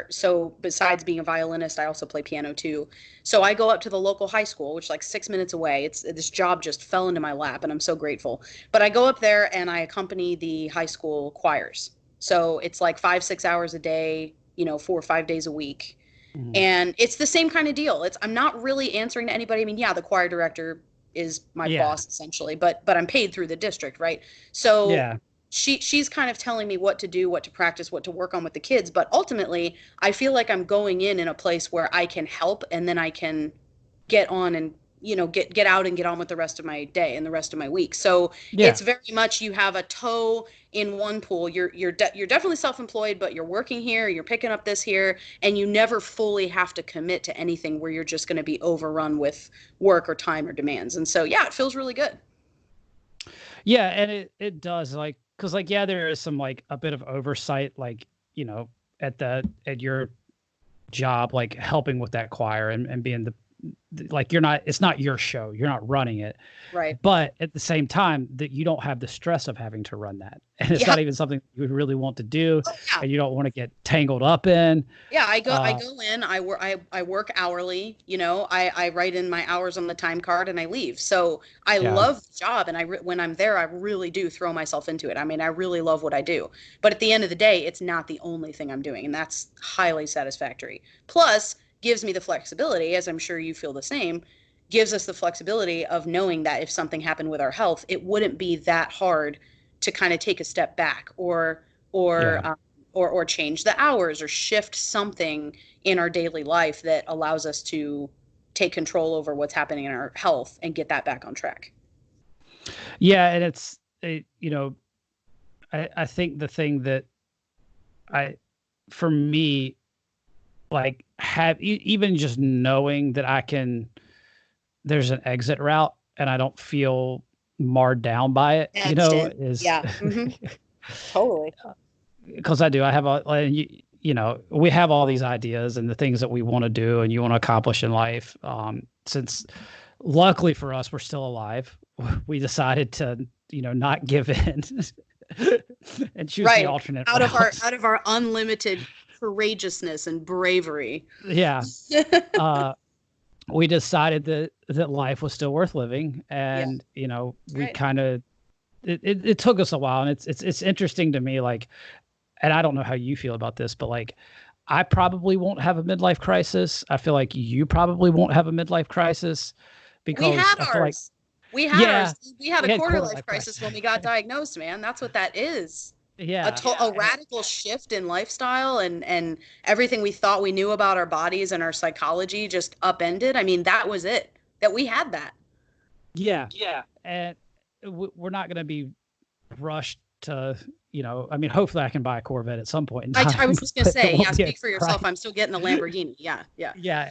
so besides being a violinist, I also play piano too. So I go up to the local high school, which is like 6 minutes away. This job just fell into my lap, and I'm so grateful. But I go up there and I accompany the high school choirs. So it's like 5-6 hours a day, 4 or 5 days a week. Mm-hmm. And it's the same kind of deal. I'm not really answering to anybody. I mean, the choir director is my Yeah. boss essentially, but I'm paid through the district, right? So Yeah. she's kind of telling me what to do, what to practice, what to work on with the kids, but ultimately I feel like I'm going in a place where I can help, and then I can get on and get out and get on with the rest of my day and the rest of my week. So Yeah. it's very much, you have a toe in one pool. You're definitely self-employed, but you're working here, you're picking up this here, and you never fully have to commit to anything where you're just going to be overrun with work or time or demands. And so yeah, it feels really good. Yeah, and it does, like, because like, yeah, there is some like a bit of oversight, like, at your job, like helping with that choir and being like, it's not your show, you're not running it, Right. but at the same time that you don't have the stress of having to run that, and it's Yeah. not even something you would really want to do, Oh, yeah. and you don't want to get tangled up in. Yeah, I go in, I work hourly, I write in my hours on the time card and I leave. So I Yeah. love the job, and when I'm there, I really do throw myself into it. I mean, I really love what I do. But at the end of the day, it's not the only thing I'm doing, and that's highly satisfactory. Plus, gives me the flexibility, as I'm sure you feel the same, gives us the flexibility of knowing that if something happened with our health, it wouldn't be that hard to kind of take a step back Yeah. or change the hours or shift something in our daily life that allows us to take control over what's happening in our health and get that back on track. Yeah, and I think the thing that for me, like, even just knowing that there's an exit route and I don't feel marred down by it, is Yeah. Totally. because I have we have all these ideas and the things that we want to do and you want to accomplish in life. Since luckily for us, we're still alive, we decided to, not give in and choose the alternate out route. of our unlimited courageousness and bravery. Yeah. We decided that life was still worth living, and we kind of it took us a while, and it's interesting to me, like, and I don't know how you feel about this, but like, I probably won't have a midlife crisis. I feel like you probably won't have a midlife crisis, because we had I feel ours. We had a quarter life crisis when we got diagnosed, man. That's what that is. Yeah. A radical shift in lifestyle, and everything we thought we knew about our bodies and our psychology just upended. I mean, that was it. That we had that. Yeah. And we're not going to be rushed to, I mean, hopefully I can buy a Corvette at some point in time. I was just going to say, speak for yourself. I'm still getting a Lamborghini. Yeah. Yeah,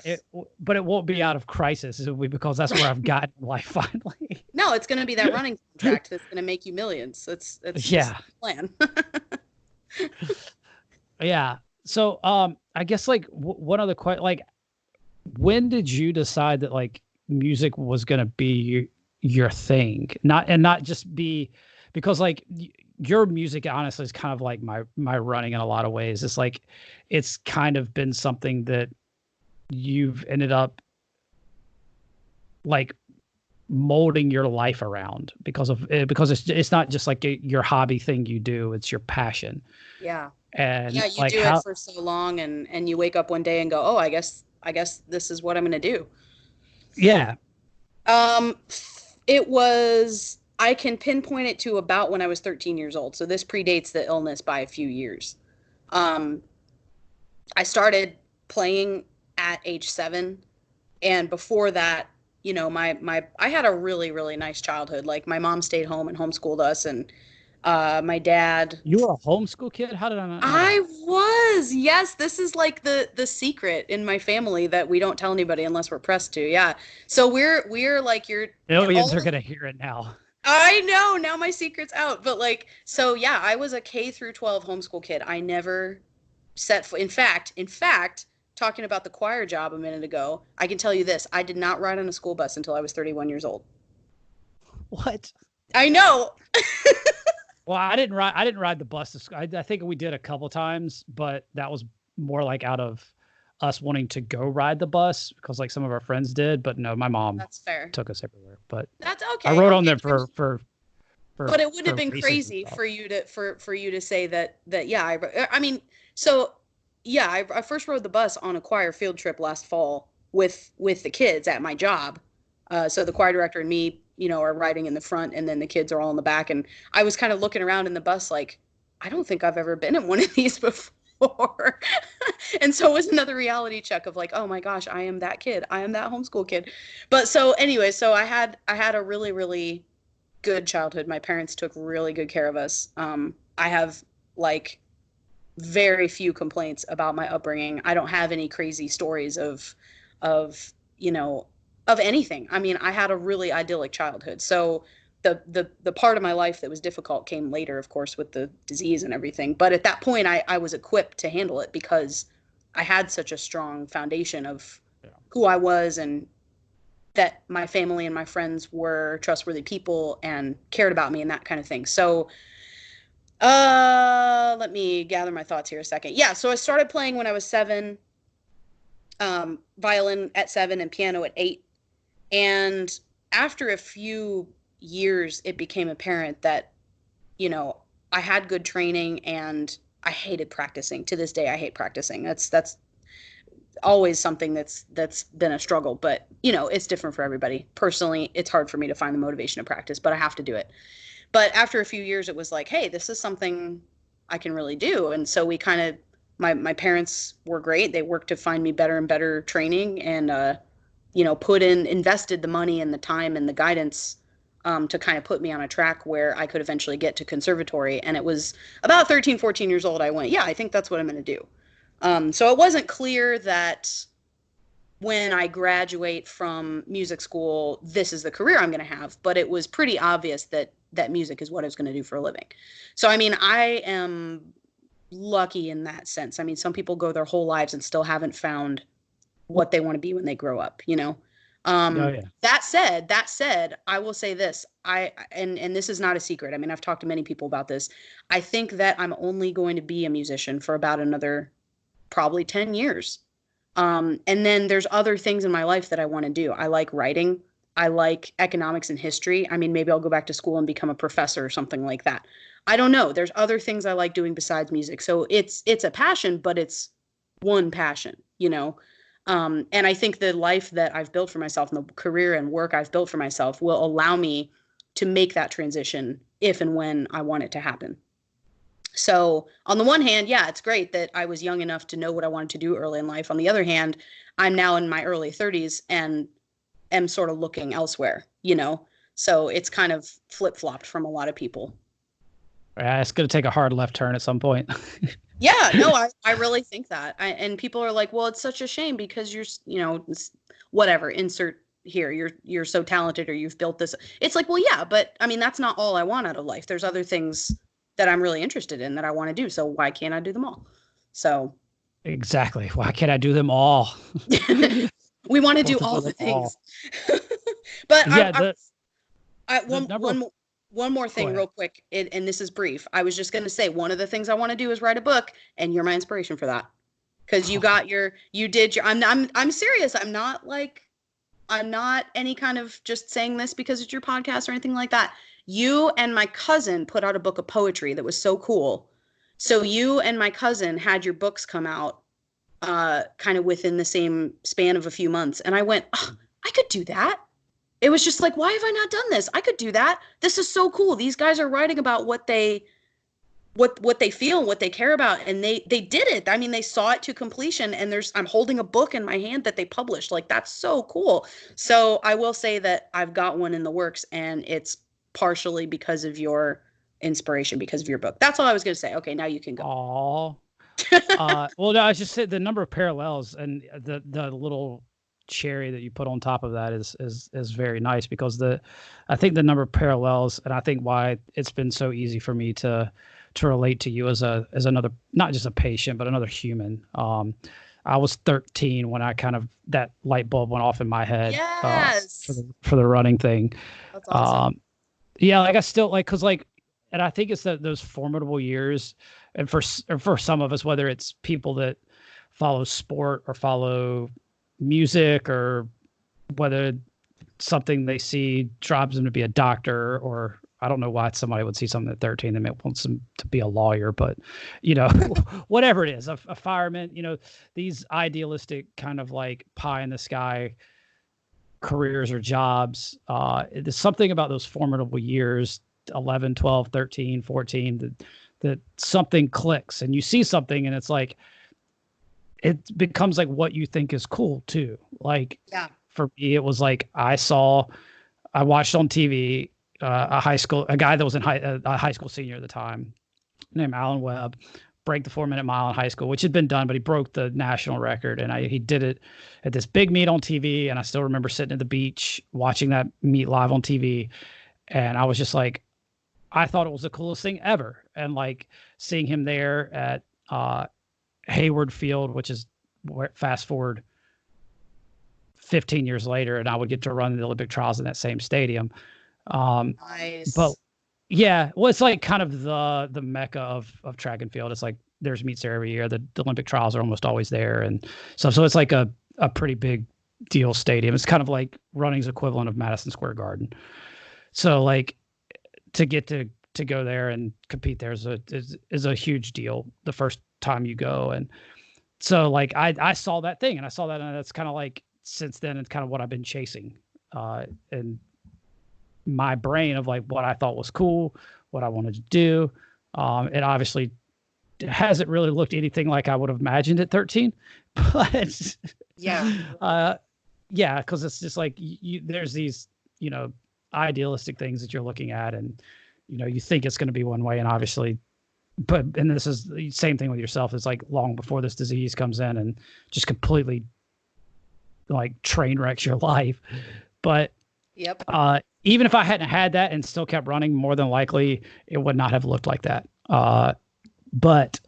but it won't be out of crisis, because that's where I've gotten in life finally. No, it's going to be that running contract that's going to make you millions. It's yeah, the plan. Yeah. So, I guess, like, one other question, like, when did you decide that, like, music was going to be your thing? Not just be, because, like, your music honestly is kind of like my running in a lot of ways. It's like, it's kind of been something that you've ended up, like, molding your life around because it's not just like your hobby thing you do, it's your passion. Yeah. And you do it for so long, and you wake up one day and go, oh, I guess this is what I'm going to do. Yeah. It was, I can pinpoint it to about when I was 13 years old. So this predates the illness by a few years. I started playing at age 7. And before that, I had a really, really nice childhood. Like, my mom stayed home and homeschooled us, and my dad. You were a homeschool kid? How did I not know I that? was. Yes, this is like the secret in my family that we don't tell anybody unless we're pressed to. Yeah. So we're like, Millions are gonna hear it now. I know, now my secret's out. But like, so yeah, I was a K through 12 homeschool kid. I never set foot. In fact, talking about the choir job a minute ago, I can tell you this: I did not ride on a school bus until I was 31 years old. What? I know. Well, I didn't ride the bus to school. I think we did a couple times, but that was more like out of us wanting to go ride the bus, because like some of our friends did. But no, my mom took us everywhere. But that's okay. I rode on there for but it wouldn't have been crazy for you to say that yeah. I mean, so yeah, I first rode the bus on a choir field trip last fall with the kids at my job. So the choir director and me, are riding in the front, and then the kids are all in the back. And I was kind of looking around in the bus like, I don't think I've ever been in one of these before. And so it was another reality check of like, oh my gosh, I am that kid. I am that homeschool kid. But so anyway, so I had a really, really good childhood. My parents took really good care of us. I have like very few complaints about my upbringing. I don't have any crazy stories of of anything. I mean, I had a really idyllic childhood. So the part of my life that was difficult came later, of course, with the disease and everything. But at that point, I was equipped to handle it because I had such a strong foundation of who I was, and that my family and my friends were trustworthy people and cared about me and that kind of thing. So let me gather my thoughts here a second. Yeah, so I started playing when I was 7, violin at 7 and piano at 8. And after a few years, it became apparent that, I had good training and I hated practicing. To this day, I hate practicing. That's always something that's been a struggle, but it's different for everybody. Personally, it's hard for me to find the motivation to practice, but I have to do it. But after a few years, it was like, hey, this is something I can really do. And so we kind of, my parents were great. They worked to find me better and better training, and invested the money and the time and the guidance to kind of put me on a track where I could eventually get to conservatory. And it was about 13, 14 years old. I went, yeah, I think that's what I'm going to do. So it wasn't clear that when I graduate from music school, this is the career I'm going to have. But it was pretty obvious that music is what I was going to do for a living. So, I mean, I am lucky in that sense. I mean, some people go their whole lives and still haven't found what they want to be when they grow up, Oh, yeah. That said, I will say this, and this is not a secret. I mean, I've talked to many people about this. I think that I'm only going to be a musician for about another probably 10 years. And then there's other things in my life that I want to do. I like writing. I like economics and history. I mean, maybe I'll go back to school and become a professor or something like that. I don't know. There's other things I like doing besides music. So it's a passion, but it's one passion, And I think the life that I've built for myself and the career and work I've built for myself will allow me to make that transition if and when I want it to happen. So on the one hand, yeah, it's great that I was young enough to know what I wanted to do early in life. On the other hand, I'm now in my early 30s and am sort of looking elsewhere, So it's kind of flip-flopped from a lot of people. Yeah, it's going to take a hard left turn at some point. Yeah, no, I really think that. And people are like, well, it's such a shame because you're, whatever, insert here, you're so talented or you've built this. It's like, well, yeah, but I mean, that's not all I want out of life. There's other things that I'm really interested in that I want to do. So why can't I do them all? So. Exactly. Why can't I do them all? We want to do all the things. But yeah, one more thing real quick, and this is brief. I was just going to say, one of the things I want to do is write a book, and you're my inspiration for that. Because I'm serious. I'm not any kind of just saying this because it's your podcast or anything like that. You and my cousin put out a book of poetry that was so cool. So you and my cousin had your books come out kind of within the same span of a few months. And I went, oh, I could do that. It was just like, why have I not done this? I could do that. This is so cool. These guys are writing about what they feel and what they care about. And they did it. I mean, they saw it to completion, and I'm holding a book in my hand that they published. Like, that's so cool. So I will say that I've got one in the works, and it's partially because of your inspiration, because of your book. That's all I was going to say. Okay, now you can go. Aww. Well, no, I just said the number of parallels and the little cherry that you put on top of that is very nice, because I think the number of parallels, and I think why it's been so easy for me to relate to you as another, not just a patient, but another human. I was 13 when that light bulb went off in my head. Yes. For the running thing. That's awesome. Yeah, like I still cause and I think it's those formidable years, and for some of us, whether it's people that follow sport or follow music, or whether something they see drives them to be a doctor, or I don't know why somebody would see something at 13 that wants them to be a lawyer, but whatever it is, a fireman, these idealistic kind of like pie in the sky careers or jobs. There's something about those formidable years, 11, 12, 13, 14, that something clicks and you see something and it's like, it becomes like what you think is cool too. Like for me, it was like, I watched on TV, a guy that was a high school senior at the time named Alan Webb break the 4-minute mile in high school, which had been done, but he broke the national record. And he did it at this big meet on TV. And I still remember sitting at the beach watching that meet live on TV. And I was just like, I thought it was the coolest thing ever. And like seeing him there at Hayward Field, which is fast forward 15 years later, and I would get to run the Olympic trials in that same stadium. Nice. But yeah, well, it's like kind of the mecca of track and field. It's like there's meets there every year. The Olympic trials are almost always there, and so it's like a pretty big deal stadium. It's kind of like running's equivalent of Madison Square Garden. So like to get to go there and compete there is a huge deal the first time you go. And so like I saw that thing and that's kind of like since then it's kind of what I've been chasing. And my brain of like what I thought was cool, what I wanted to do. It obviously hasn't really looked anything like I would have imagined at 13, but yeah, because it's just like there's these, idealistic things that you're looking at and, you think it's going to be one way and obviously, and this is the same thing with yourself. It's like long before this disease comes in and just completely like train wrecks your life. But even if I hadn't had that and still kept running, more than likely it would not have looked like that. But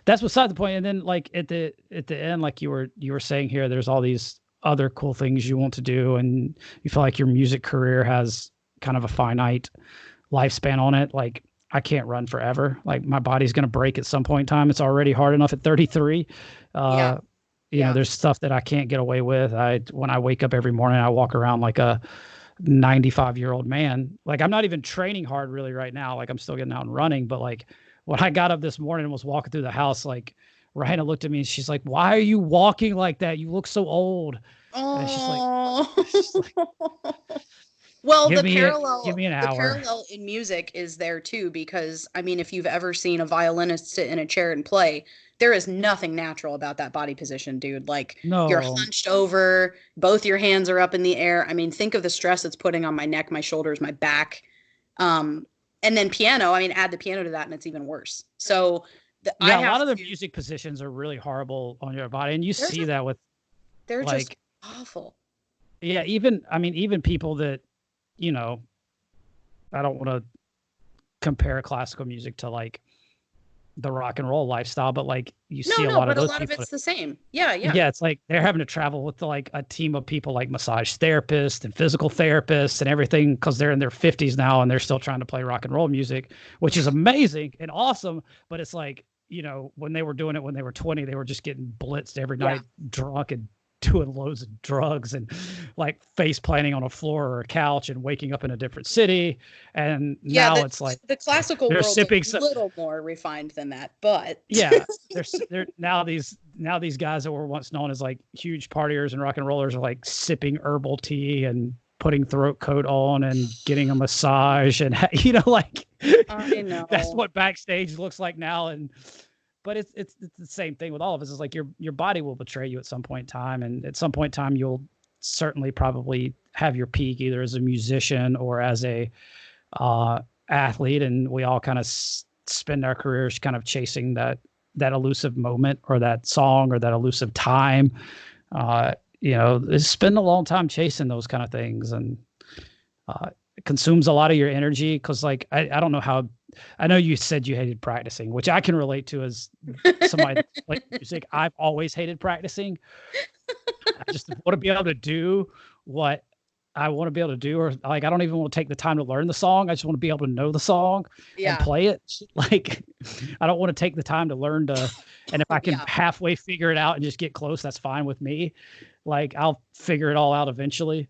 that's beside the point. And then like at the end, like you were saying here, there's all these other cool things you want to do. And you feel like your music career has kind of a finite lifespan on it. Like I can't run forever. Like my body's going to break at some point in time. It's already hard enough at 33. There's stuff that I can't get away with. When I wake up every morning, I walk around like a 95-year-old man. Like I'm not even training hard really right now. Like I'm still getting out and running, but like when I got up this morning and was walking through the house, like Raina looked at me and she's like, "Why are you walking like that? You look so old." Oh. And she's like well, give me an hour. The parallel in music is there too, because I mean, if you've ever seen a violinist sit in a chair and play, there is nothing natural about that body position, dude. Like you're hunched over, both your hands are up in the air. I mean, think of the stress it's putting on my neck, my shoulders, my back. And then piano, I mean, add the piano to that and it's even worse. So a lot of the music positions are really horrible on your body. And you see that with, they're like, just awful. Yeah. Even people that, I don't want to compare classical music to like the rock and roll lifestyle, but like you see a lot of those people. Of it's the same. Yeah. It's like they're having to travel with like a team of people like massage therapists and physical therapists and everything because they're in their 50s now and they're still trying to play rock and roll music, which is amazing and awesome. But it's like, when they were doing it when they were 20, they were just getting blitzed every night, drunk and doing loads of drugs and like face planting on a floor or a couch and waking up in a different city. And now it's like the classical world is a little more refined than that, but they're now these guys that were once known as like huge partiers and rock and rollers are like sipping herbal tea and putting throat coat on and getting a massage and like I know. That's what backstage looks like now. But it's the same thing with all of us. It's like your body will betray you at some point in time. And at some point in time, you'll certainly probably have your peak either as a musician or as a athlete. And we all kind of spend our careers kind of chasing that elusive moment or that song or that elusive time. Spend a long time chasing those kind of things. And it consumes a lot of your energy because like, I don't know how. I know you said you hated practicing, which I can relate to as somebody that plays music. I've always hated practicing. I just want to be able to do what I want to be able to do, or like I don't even want to take the time to learn the song. I just want to be able to know the song and play it. Like I don't want to take the time to learn and if I can halfway figure it out and just get close, that's fine with me. Like I'll figure it all out eventually.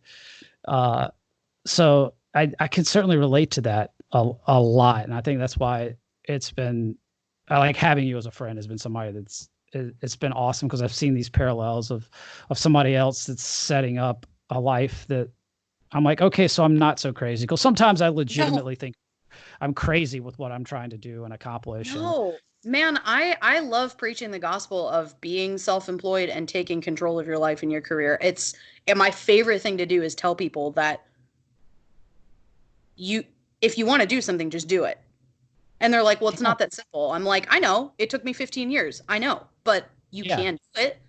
So I can certainly relate to that a lot. And I think that's why I like having you as a friend has been somebody it's been awesome because I've seen these parallels of somebody else that's setting up a life that I'm like, okay, so I'm not so crazy. Because sometimes I No, legitimately think I'm crazy with what I'm trying to do and accomplish. And no. Man, I love preaching the gospel of being self-employed and taking control of your life and your career. It's and my favorite thing to do is tell people that you if you want to do something, just do it. And they're like, "Well, it's yeah, not that simple." I'm like, "I know. It took me 15 years. I know, but you yeah, can do it."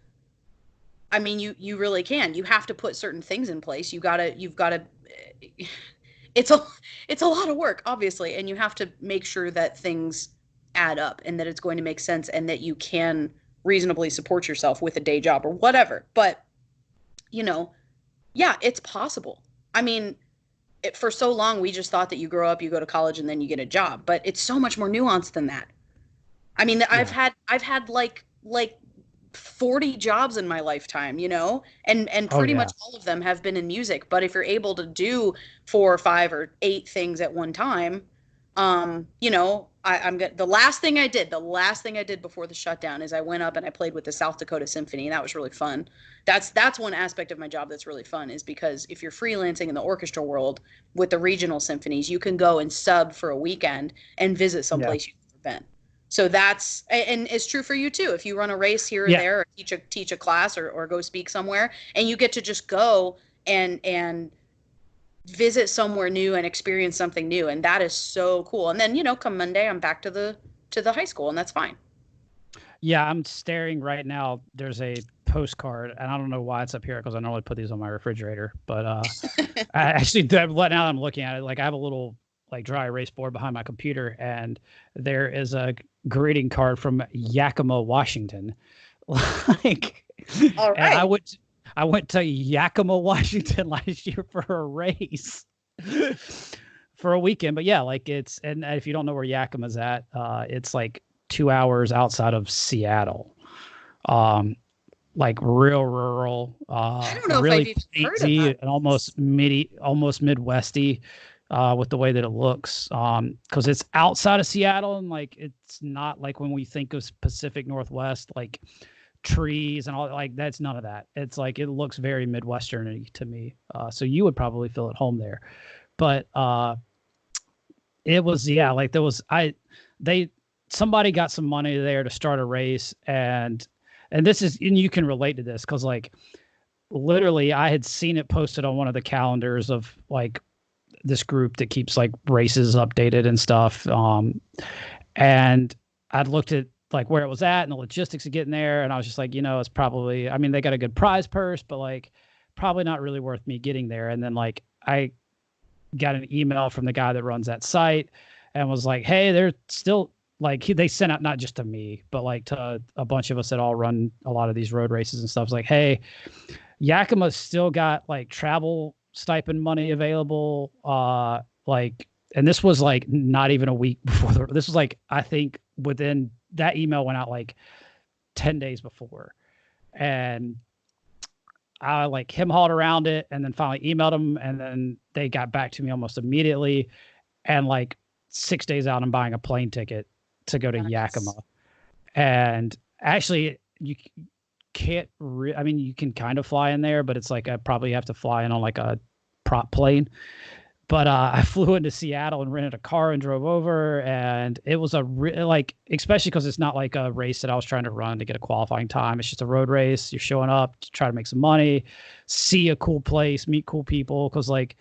I mean, you really can. You have to put certain things in place. You've got to it's a it's a lot of work, obviously, and you have to make sure that things add up and that it's going to make sense and that you can reasonably support yourself with a day job or whatever. But, you know, yeah, it's possible. I mean, for so long we just thought that you grow up, you go to college and then you get a job, but it's so much more nuanced than that. I mean, yeah. I've had like 40 jobs in my lifetime, and Oh pretty yeah. much all of them have been in music. But if you're able to do 4 or 5 or 8 things at one time, I'm good. The last thing I did before the shutdown is I went up and I played with the South Dakota Symphony, and that was really fun. That's one aspect of my job that's really fun, is because if you're freelancing in the orchestra world with the regional symphonies, you can go and sub for a weekend and visit Yeah. someplace you've never been. So and it's true for you too. If you run a race here or Yeah. there, or teach a class, or go speak somewhere, and you get to just go and visit somewhere new and experience something new, and that is so cool. And then, come Monday, I'm back to the high school, and that's fine. Yeah, I'm staring right now. There's a postcard, and I don't know why it's up here because I normally put these on my refrigerator. But I actually, now that I'm looking at it, like I have a little like dry erase board behind my computer, and there is a greeting card from Yakima, Washington. Like, All and right. I went to Yakima, Washington last year for a race. For a weekend. But yeah, like and if you don't know where Yakima's at, it's like 2 hours outside of Seattle. Um, like real rural, I don't know if I've really even heard of plainy that. and almost Midwesty, with the way that it looks. Because it's outside of Seattle and like it's not like when we think of Pacific Northwest, like trees and all, like that's none of that. It's like it looks very Midwestern to me. So you would probably feel at home there. But it was, yeah, like there was they somebody got some money there to start a race, and this is, and you can relate to this because like literally I had seen it posted on one of the calendars of like this group that keeps like races updated and stuff. And I'd looked at like where it was at and the logistics of getting there, and I was just like, it's probably, I mean, they got a good prize purse, but like probably not really worth me getting there. And then like I got an email from the guy that runs that site and was like, hey, they're still like, they sent out not just to me, but like to a bunch of us that all run a lot of these road races and stuff. It's like, hey, Yakima's still got like travel stipend money available. Like, and this was like not even a week before this was like, I think within that email went out like 10 days before. And I like him hauled around it and then finally emailed them. And then they got back to me almost immediately. And like 6 days out, I'm buying a plane ticket to go to Yakima. Nice. And actually, you can't, I mean, you can kind of fly in there, but it's like I probably have to fly in on like a prop plane. But I flew into Seattle and rented a car and drove over, and it was like, especially because it's not like a race that I was trying to run to get a qualifying time. It's just a road race. You're showing up to try to make some money, see a cool place, meet cool people. Because like,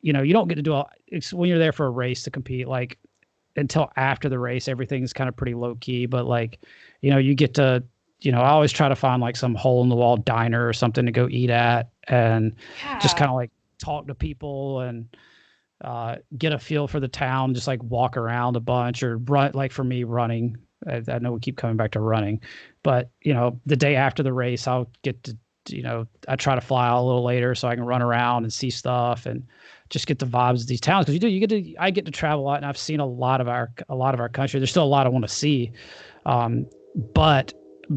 you don't get to do it's when you're there for a race to compete, like until after the race, everything's kind of pretty low key. But like, you get to, I always try to find like some hole in the wall diner or something to go eat at and just Yeah. kind of like talk to people and get a feel for the town, just like walk around a bunch or run. Like for me, running, I know we keep coming back to running, but the day after the race, I'll get to, I try to fly out a little later so I can run around and see stuff and just get the vibes of these towns. Cause I get to travel a lot, and I've seen a lot of our country. There's still a lot I want to see. But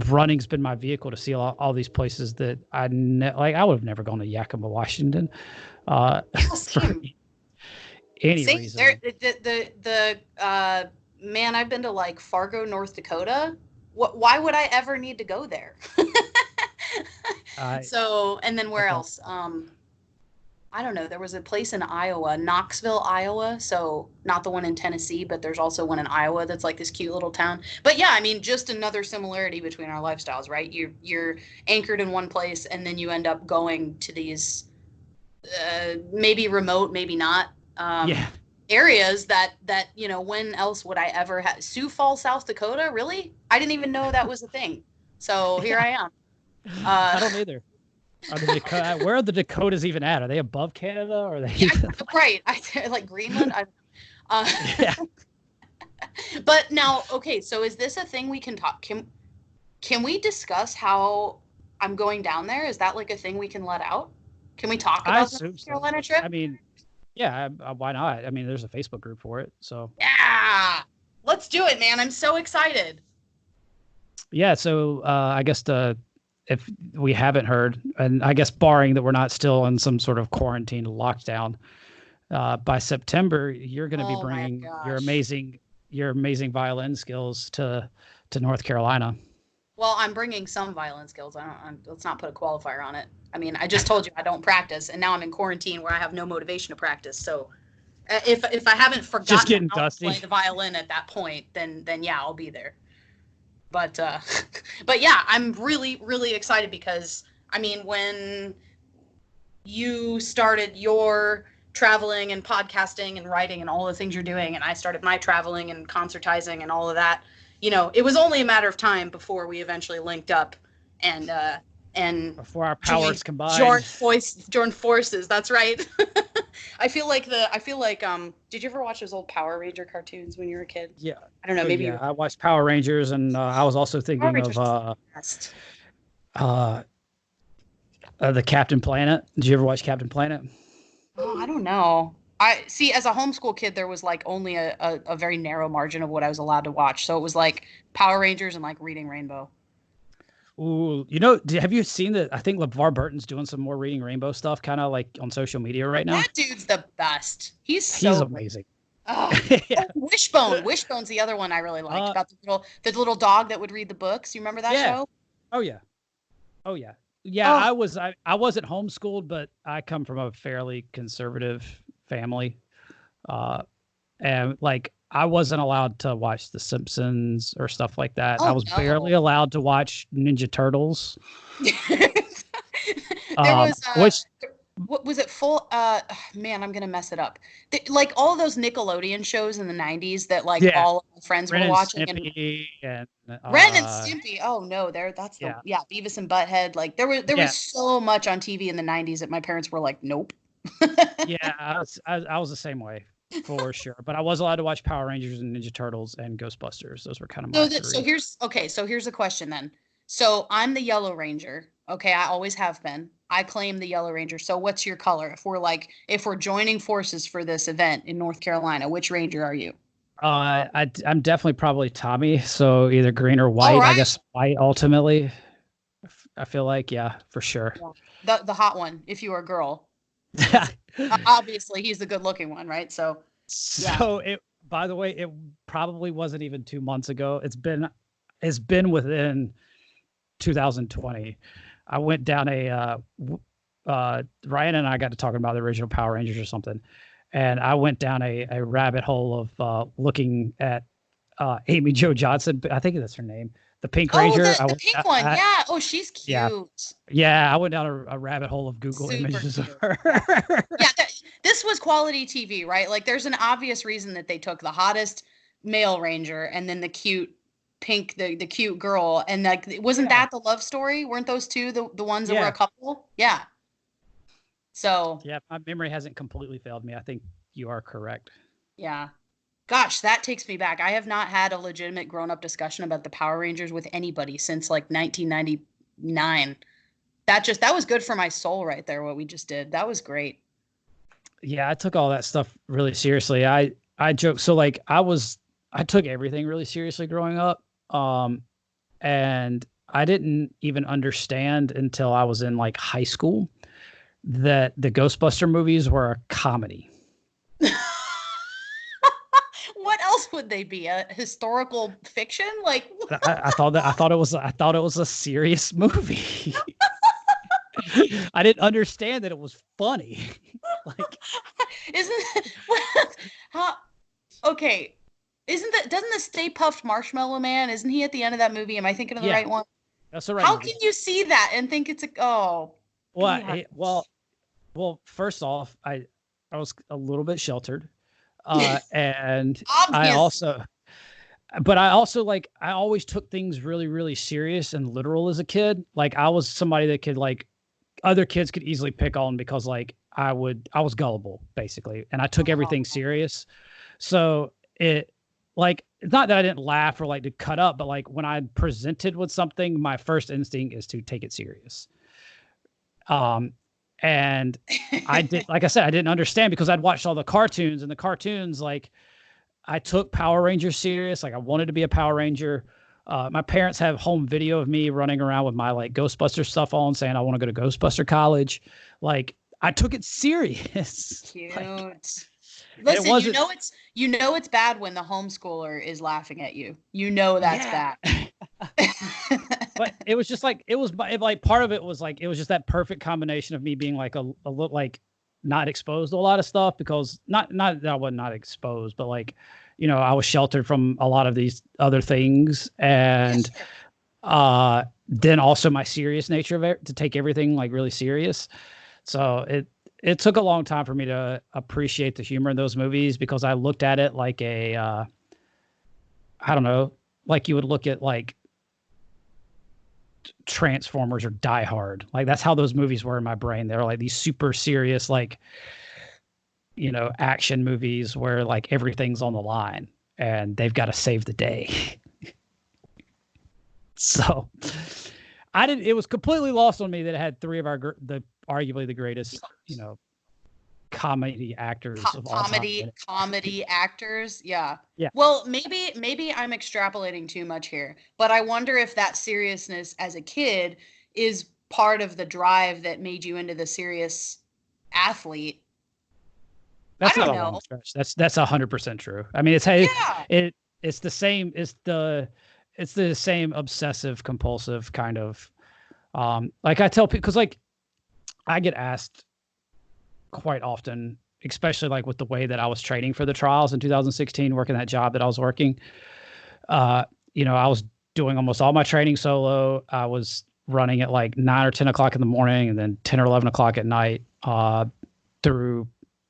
running's been my vehicle to see all these places that like I would have never gone to Yakima, Washington, Yeah, for same. any Same. There, reason. man, I've been to like Fargo, North Dakota. Why would I ever need to go there? So, and then where Okay. else? I don't know. There was a place in Iowa, Knoxville, Iowa. So not the one in Tennessee, but there's also one in Iowa that's like this cute little town. But yeah, I mean, just another similarity between our lifestyles, right? You're anchored in one place, and then you end up going to these maybe remote, maybe not Yeah. areas that when else would I ever have Sioux Falls, South Dakota? Really? I didn't even know that was a thing. So here Yeah. I am. I don't either. Are the where are the Dakotas even at? Are they above Canada? Or are they Yeah, even right. Like Greenland. yeah. But now, okay, so is this a thing we can talk? Can we discuss how I'm going down there? Is that like a thing we can let out? Can we talk I about the assume North so. Carolina trip? I mean, yeah, why not? I mean, there's a Facebook group for it. So, Yeah, let's do it, man. I'm so excited. yeah, so I guess if we haven't heard, and I guess barring that we're not still in some sort of quarantine lockdown, by September, you're going to be Oh my bringing gosh. your amazing violin skills to North Carolina. Well, I'm bringing some violin skills. Let's not put a qualifier on it. I mean, I just told you I don't practice, and now I'm in quarantine where I have no motivation to practice. So, if I haven't Just forgotten getting how to dusty. play the violin at that point, then yeah, I'll be there. But but yeah, I'm really really excited because I mean, when you started your traveling and podcasting and writing and all the things you're doing, and I started my traveling and concertizing and all of that, it was only a matter of time before we eventually linked up and Before our joined powers combined. joined forces. That's right. I feel like did you ever watch those old Power Ranger cartoons when you were a kid? Yeah. I don't know, Oh maybe yeah. you. I watched Power Rangers, and I was also Power thinking of Rangers was the best. uh, the Captain Planet. Did you ever watch Captain Planet? Oh, I don't know. I see. As a homeschool kid, there was like only a very narrow margin of what I was allowed to watch. So it was like Power Rangers and like Reading Rainbow. Ooh, have you seen that? I think LeVar Burton's doing some more Reading Rainbow stuff, kind of like on social media right now. That dude's the best. He's He's so great. amazing. Oh, Yeah. Wishbone. Wishbone's the other one I really liked Uh, about the little dog that would read the books. You remember that yeah. show? Oh yeah. Oh yeah. Yeah. Oh, I wasn't homeschooled, but I come from a fairly conservative family, and like I wasn't allowed to watch The Simpsons or stuff like that. I oh was barely no. allowed to watch Ninja Turtles, There was which what was it full man, I'm gonna mess it up. Like all of those Nickelodeon shows in the 90s that like yeah, all of my friends Ren were and watching, and Snippy and Ren and Stimpy. Oh no, that's the yeah, yeah, Beavis and Butthead. Like there was yeah, so much on TV in the 90s that my parents were like, nope. yeah. I was the same way for sure. But I was allowed to watch Power Rangers and Ninja Turtles and Ghostbusters. Those were kind of So my that so three. here's okay, so here's a question then. So I'm the Yellow Ranger. Okay, I always have been. I claim the Yellow Ranger. So what's your color? If we're joining forces for this event in North Carolina, which Ranger are you? I'm definitely probably Tommy. So either green or All white. I right. guess white ultimately. I feel like yeah, for sure. Yeah. The hot one, if you are a girl. Obviously he's the good looking one, right? So yeah. So by the way, it probably wasn't even 2 months ago. It's been within 2020. I went down Ryan and I got to talking about the original Power Rangers or something. And I went down a rabbit hole of looking at Amy Jo Johnson. I think that's her name. The Pink Oh, Ranger. the pink one. Yeah. Oh, she's Yeah. cute. Yeah. I went down a rabbit hole of Google Super images of cute. her. Yeah, this was quality TV, right? Like there's an obvious reason that they took the hottest male ranger and then the cute pink the cute girl, and like wasn't Yeah. that the love story? Weren't those two the ones that were a Yeah. couple? Yeah. So, Yeah. My memory hasn't completely failed me. I think you are correct. yeah. Gosh, that takes me back. I have not had a legitimate grown-up discussion about the Power Rangers with anybody since like 1999. That was good for my soul right there what we just did. That was great. Yeah, I took all that stuff really seriously. I joke. So like I took everything really seriously growing up. And I didn't even understand until I was in like high school that the Ghostbuster movies were a comedy. What else would they be? A historical fiction? Like I thought it was a serious movie. I didn't understand that it was funny. Like, Isn't how okay? Doesn't the Stay Puft Marshmallow Man? Isn't he at the end of that movie? Am I thinking of the yeah, right one? that's the right How movie. can you see that and think it's a Well, first off, I was a little bit sheltered, and obvious. I also like I always took things really, really serious and literal as a kid. Like I was somebody that could like other kids could easily pick on because like I was gullible basically, and I took everything serious. So it's not that I didn't laugh or like to cut up, but like when I presented with something, my first instinct is to take it serious. And I did, like I said, I didn't understand because I'd watched all the cartoons, and the cartoons, like I took Power Rangers serious. Like I wanted to be a Power Ranger. My parents have home video of me running around with my like Ghostbuster stuff on, saying I want to go to Ghostbuster college. Like I took it serious. Cute. Like, Listen, you know it's bad when the homeschooler is laughing at you. You know that's bad. But it was just like like part of it was like it was just that perfect combination of me being like a little like not exposed to a lot of stuff, because not that I was not exposed, but like, you know, I was sheltered from a lot of these other things, and then also my serious nature of it, to take everything like really serious. So it took a long time for me to appreciate the humor in those movies, because I looked at it like a I don't know, like you would look at like Transformers or Die Hard. Like that's how those movies were in my brain. They were like these super serious, like, you know, action movies where like everything's on the line and they've got to save the day. So it was completely lost on me that it had three of arguably the greatest, you know, comedy actors of all time. Comedy actors. Yeah. Yeah. Well, maybe I'm extrapolating too much here, but I wonder if that seriousness as a kid is part of the drive that made you into the serious athlete. That's I not don't a know. long stretch. That's 100% true. I mean, it's the same. It's the same obsessive compulsive kind of, like I tell people, because like I get asked quite often, especially like with the way that I was training for the trials in 2016, working that job that I was working. You know, I was doing almost all my training solo. I was running at like 9 or 10 o'clock in the morning, and then 10 or 11 o'clock at night, through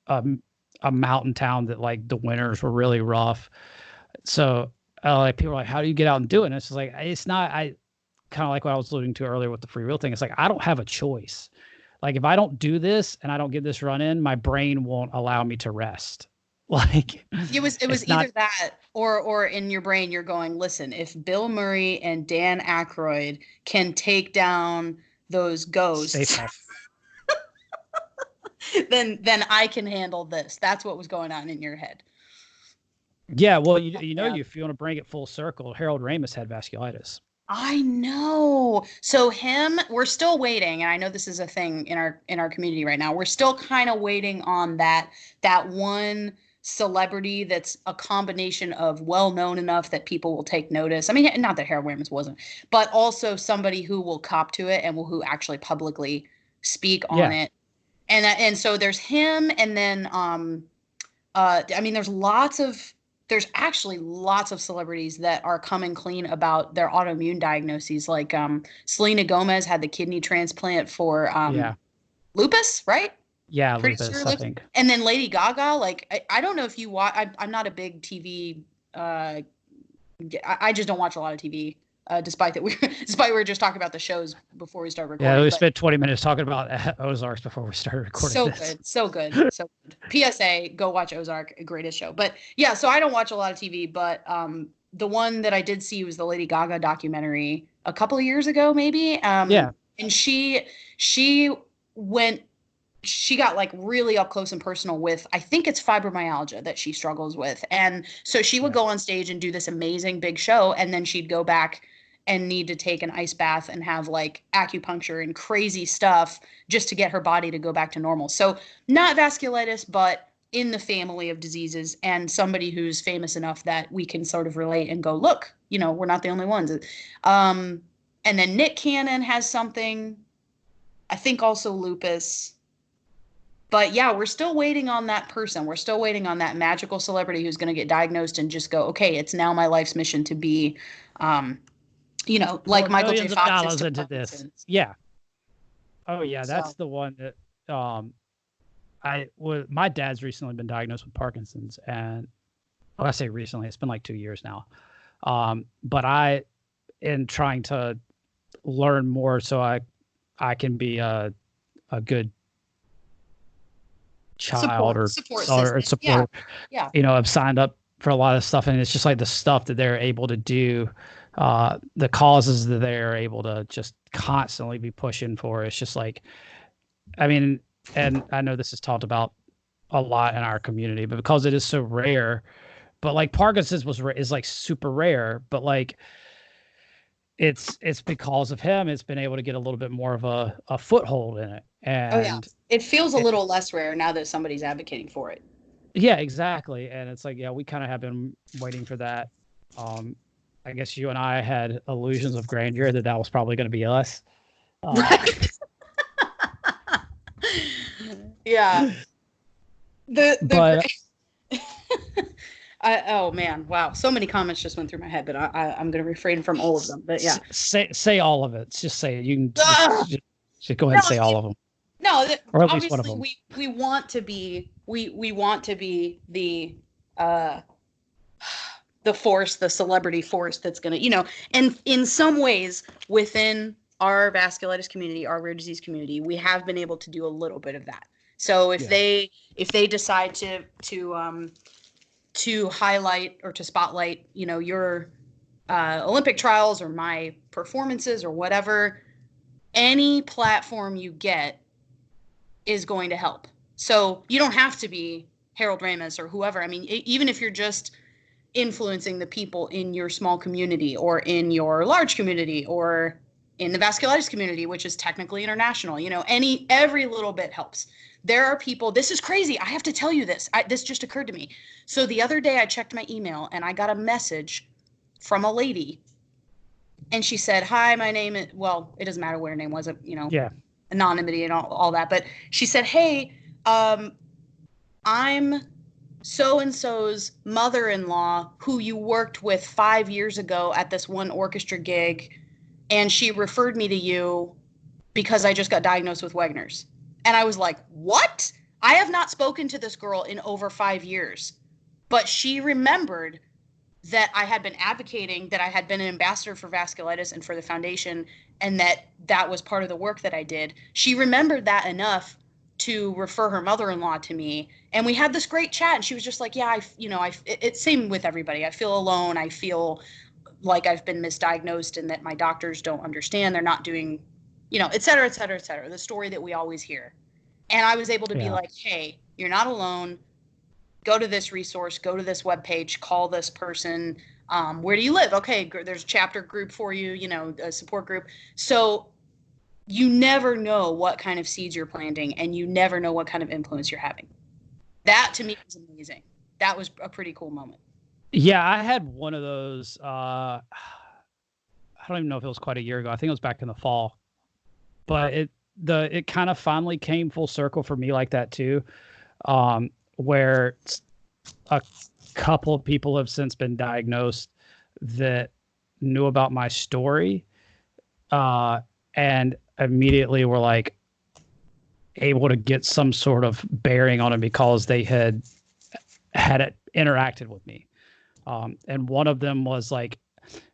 a mountain town that like the winters were really rough. So like people are like, how do you get out and do it? And it's just like, it's not, I kind of like what I was alluding to earlier with the free will thing. It's like, I don't have a choice. Like if I don't do this and I don't get this run in, my brain won't allow me to rest. Like it was either that or in your brain you're going, listen, if Bill Murray and Dan Aykroyd can take down those ghosts, then I can handle this. That's what was going on in your head. Yeah, well, you know, if you want to bring it full circle, Harold Ramis had vasculitis. I know. So we're still waiting, and I know this is a thing in our community right now. We're still kind of waiting on that one celebrity that's a combination of well-known enough that people will take notice. I mean, not that Harold Ramis wasn't, but also somebody who will cop to it and who actually publicly speak on it. And so there's him, and then I mean, there's actually lots of celebrities that are coming clean about their autoimmune diagnoses. Like Selena Gomez had the kidney transplant for lupus, right? Yeah, lupus, I think. And then Lady Gaga, like I don't know if you watch. I'm not a big TV. I just don't watch a lot of TV. Despite we were just talking about the shows before we started recording. Yeah, we spent 20 minutes talking about Ozarks before we started recording. So good. PSA, go watch Ozark, greatest show. But yeah, so I don't watch a lot of TV, but the one that I did see was the Lady Gaga documentary a couple of years ago, maybe. And she got like really up close and personal with, I think it's fibromyalgia that she struggles with. And so she would go on stage and do this amazing big show, and then she'd go back and need to take an ice bath and have like acupuncture and crazy stuff just to get her body to go back to normal. So not vasculitis, but in the family of diseases, and somebody who's famous enough that we can sort of relate and go, look, you know, we're not the only ones. And then Nick Cannon has something. I think also lupus. But yeah, we're still waiting on that person. We're still waiting on that magical celebrity who's going to get diagnosed and just go, okay, it's now my life's mission to be, like Pour Michael J. millions of Fox is dollars to into this. Parkinson's. Yeah. Oh yeah, that's So, the one that my dad's recently been diagnosed with Parkinson's, and when I say recently, it's been like 2 years now. But I, in trying to learn more so I can be a good child support or system. support. Yeah. I've signed up for a lot of stuff, and it's just like the stuff that they're able to do, the causes that they're able to just constantly be pushing for. It's just like, I mean, and I know this is talked about a lot in our community, but because it is so rare, but like Parkinson's is like super rare, but like it's because of him, it's been able to get a little bit more of a foothold in it. Oh yeah. And It feels a little less rare now that somebody's advocating for it. yeah, exactly. And it's like, yeah, we kind of have been waiting for that. I guess you and I had illusions of grandeur that was probably going to be us. Right. Yeah. But oh man, wow! So many comments just went through my head, but I'm going to refrain from all of them. But yeah, say all of it. Just say it. You can just go ahead and say all of them. No, or at least one of them. We want to be we want to be the force, the celebrity force that's going to, and in some ways within our vasculitis community, our rare disease community, we have been able to do a little bit of that. So if they decide to highlight or to spotlight, your Olympic trials or my performances or whatever, any platform you get is going to help. So you don't have to be Harold Ramis or whoever. I mean, even if you're just influencing the people in your small community or in your large community or in the vasculitis community, which is technically international, every little bit helps. There are people, this is crazy. I have to tell you this. This just occurred to me. So the other day I checked my email and I got a message from a lady and she said, hi, my name is, well, it doesn't matter what her name was, anonymity and all that. But she said, hey, I'm so-and-so's mother-in-law who you worked with 5 years ago at this one orchestra gig. And she referred me to you because I just got diagnosed with Wegener's. And I was like, what? I have not spoken to this girl in over 5 years. But she remembered that I had been advocating, that I had been an ambassador for vasculitis and for the foundation, and that was part of the work that I did. She remembered that enough to refer her mother-in-law to me. And we had this great chat. And she was just like, yeah, it's same with everybody. I feel alone. I feel like I've been misdiagnosed and that my doctors don't understand. They're not doing, et cetera, et cetera, et cetera. The story that we always hear. And I was able to be like, hey, you're not alone. Go to this resource, go to this webpage, call this person. Where do you live? Okay, there's a chapter group for you, a support group. So you never know what kind of seeds you're planting and you never know what kind of influence you're having. That to me was amazing. That was a pretty cool moment. Yeah, I had one of those. I don't even know if it was quite a year ago. I think it was back in the fall. But it kind of finally came full circle for me like that too, where a couple of people have since been diagnosed that knew about my story, and immediately were like able to get some sort of bearing on it because they had it interacted with me. And one of them was like,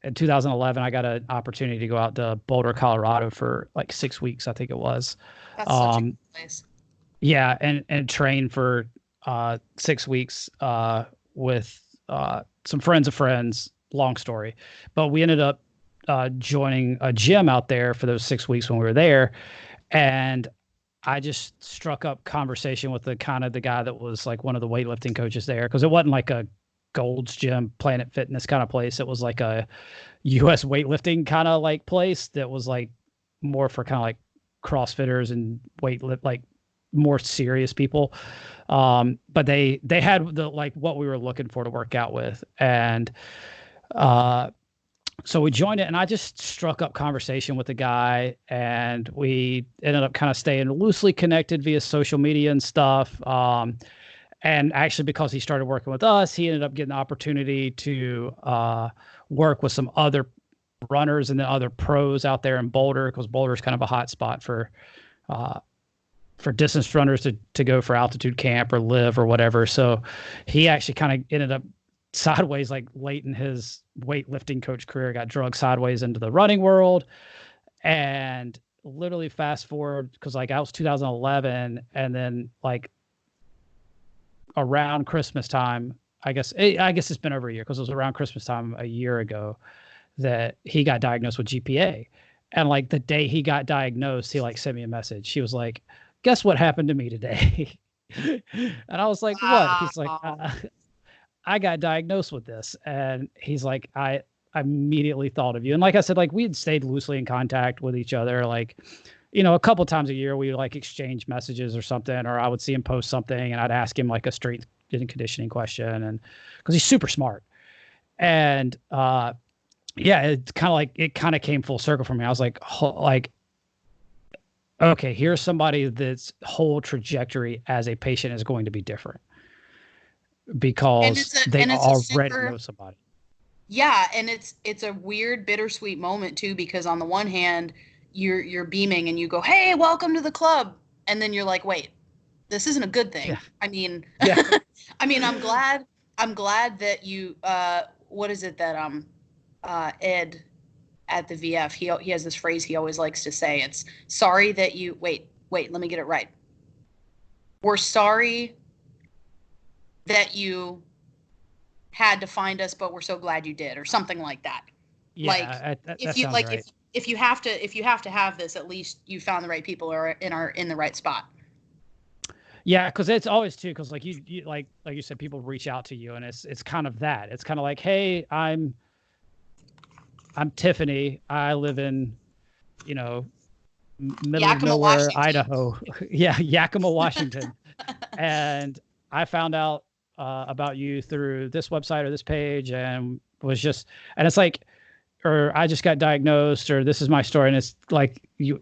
in 2011, I got an opportunity to go out to Boulder, Colorado for like 6 weeks, I think it was. That's such a good place. Yeah, and train for 6 weeks with some friends of friends. Long story, but we ended up joining a gym out there for those 6 weeks when we were there, and I just struck up conversation with the guy that was like one of the weightlifting coaches there, because it wasn't like a Gold's Gym, Planet Fitness kind of place. It was like a US weightlifting kind of like place that was like more for kind of like CrossFitters and like more serious people. But they had the like what we were looking for to work out with. And So we joined it, and I just struck up conversation with the guy, and we ended up kind of staying loosely connected via social media and stuff. And actually, because he started working with us, he ended up getting the opportunity to work with some other runners and then other pros out there in Boulder, because Boulder is kind of a hot spot for distance runners to go for altitude camp or live or whatever. So he actually kind of ended up sideways, like late in his weightlifting coach career, got drugged sideways into the running world. And literally fast forward, because like I was 2011, and then like around Christmas time, I guess it's been over a year, because it was around Christmas time a year ago that he got diagnosed with GPA. And like the day he got diagnosed, he like sent me a message. He was like, "Guess what happened to me today?" And I was like, "What?" He's like, I got diagnosed with this. And he's like, I immediately thought of you. And like I said, like we had stayed loosely in contact with each other. Like, you know, a couple times a year we would like exchange messages or something, or I would see him post something and I'd ask him like a strength and conditioning question. And because he's super smart. And yeah, it's kind of like, it kind of came full circle for me. I was like, okay, here's somebody that's whole trajectory as a patient is going to be different, because they already know somebody. Yeah, and it's a weird bittersweet moment too, because on the one hand, you're beaming and you go, "Hey, welcome to the club," and then you're like, "Wait, this isn't a good thing." Yeah. I mean, yeah. I mean, I'm glad that you what is it that Ed at the VF, he has this phrase he always likes to say. It's sorry that you wait, let me get it right. We're sorry that you had to find us, but we're so glad you did, or something like that. Yeah, like if you like, right. if you have to have this, at least you found the right people or in the right spot. Yeah, because it's always too, because like you like you said, people reach out to you, and it's kind of that. It's kind of like, "Hey, I'm Tiffany. I live in, you know, middle of nowhere, Washington. Idaho." Yeah, Yakima, Washington. And I found out about you through this website or this page, and was just, and it's like, or I just got diagnosed, or this is my story. And it's like, you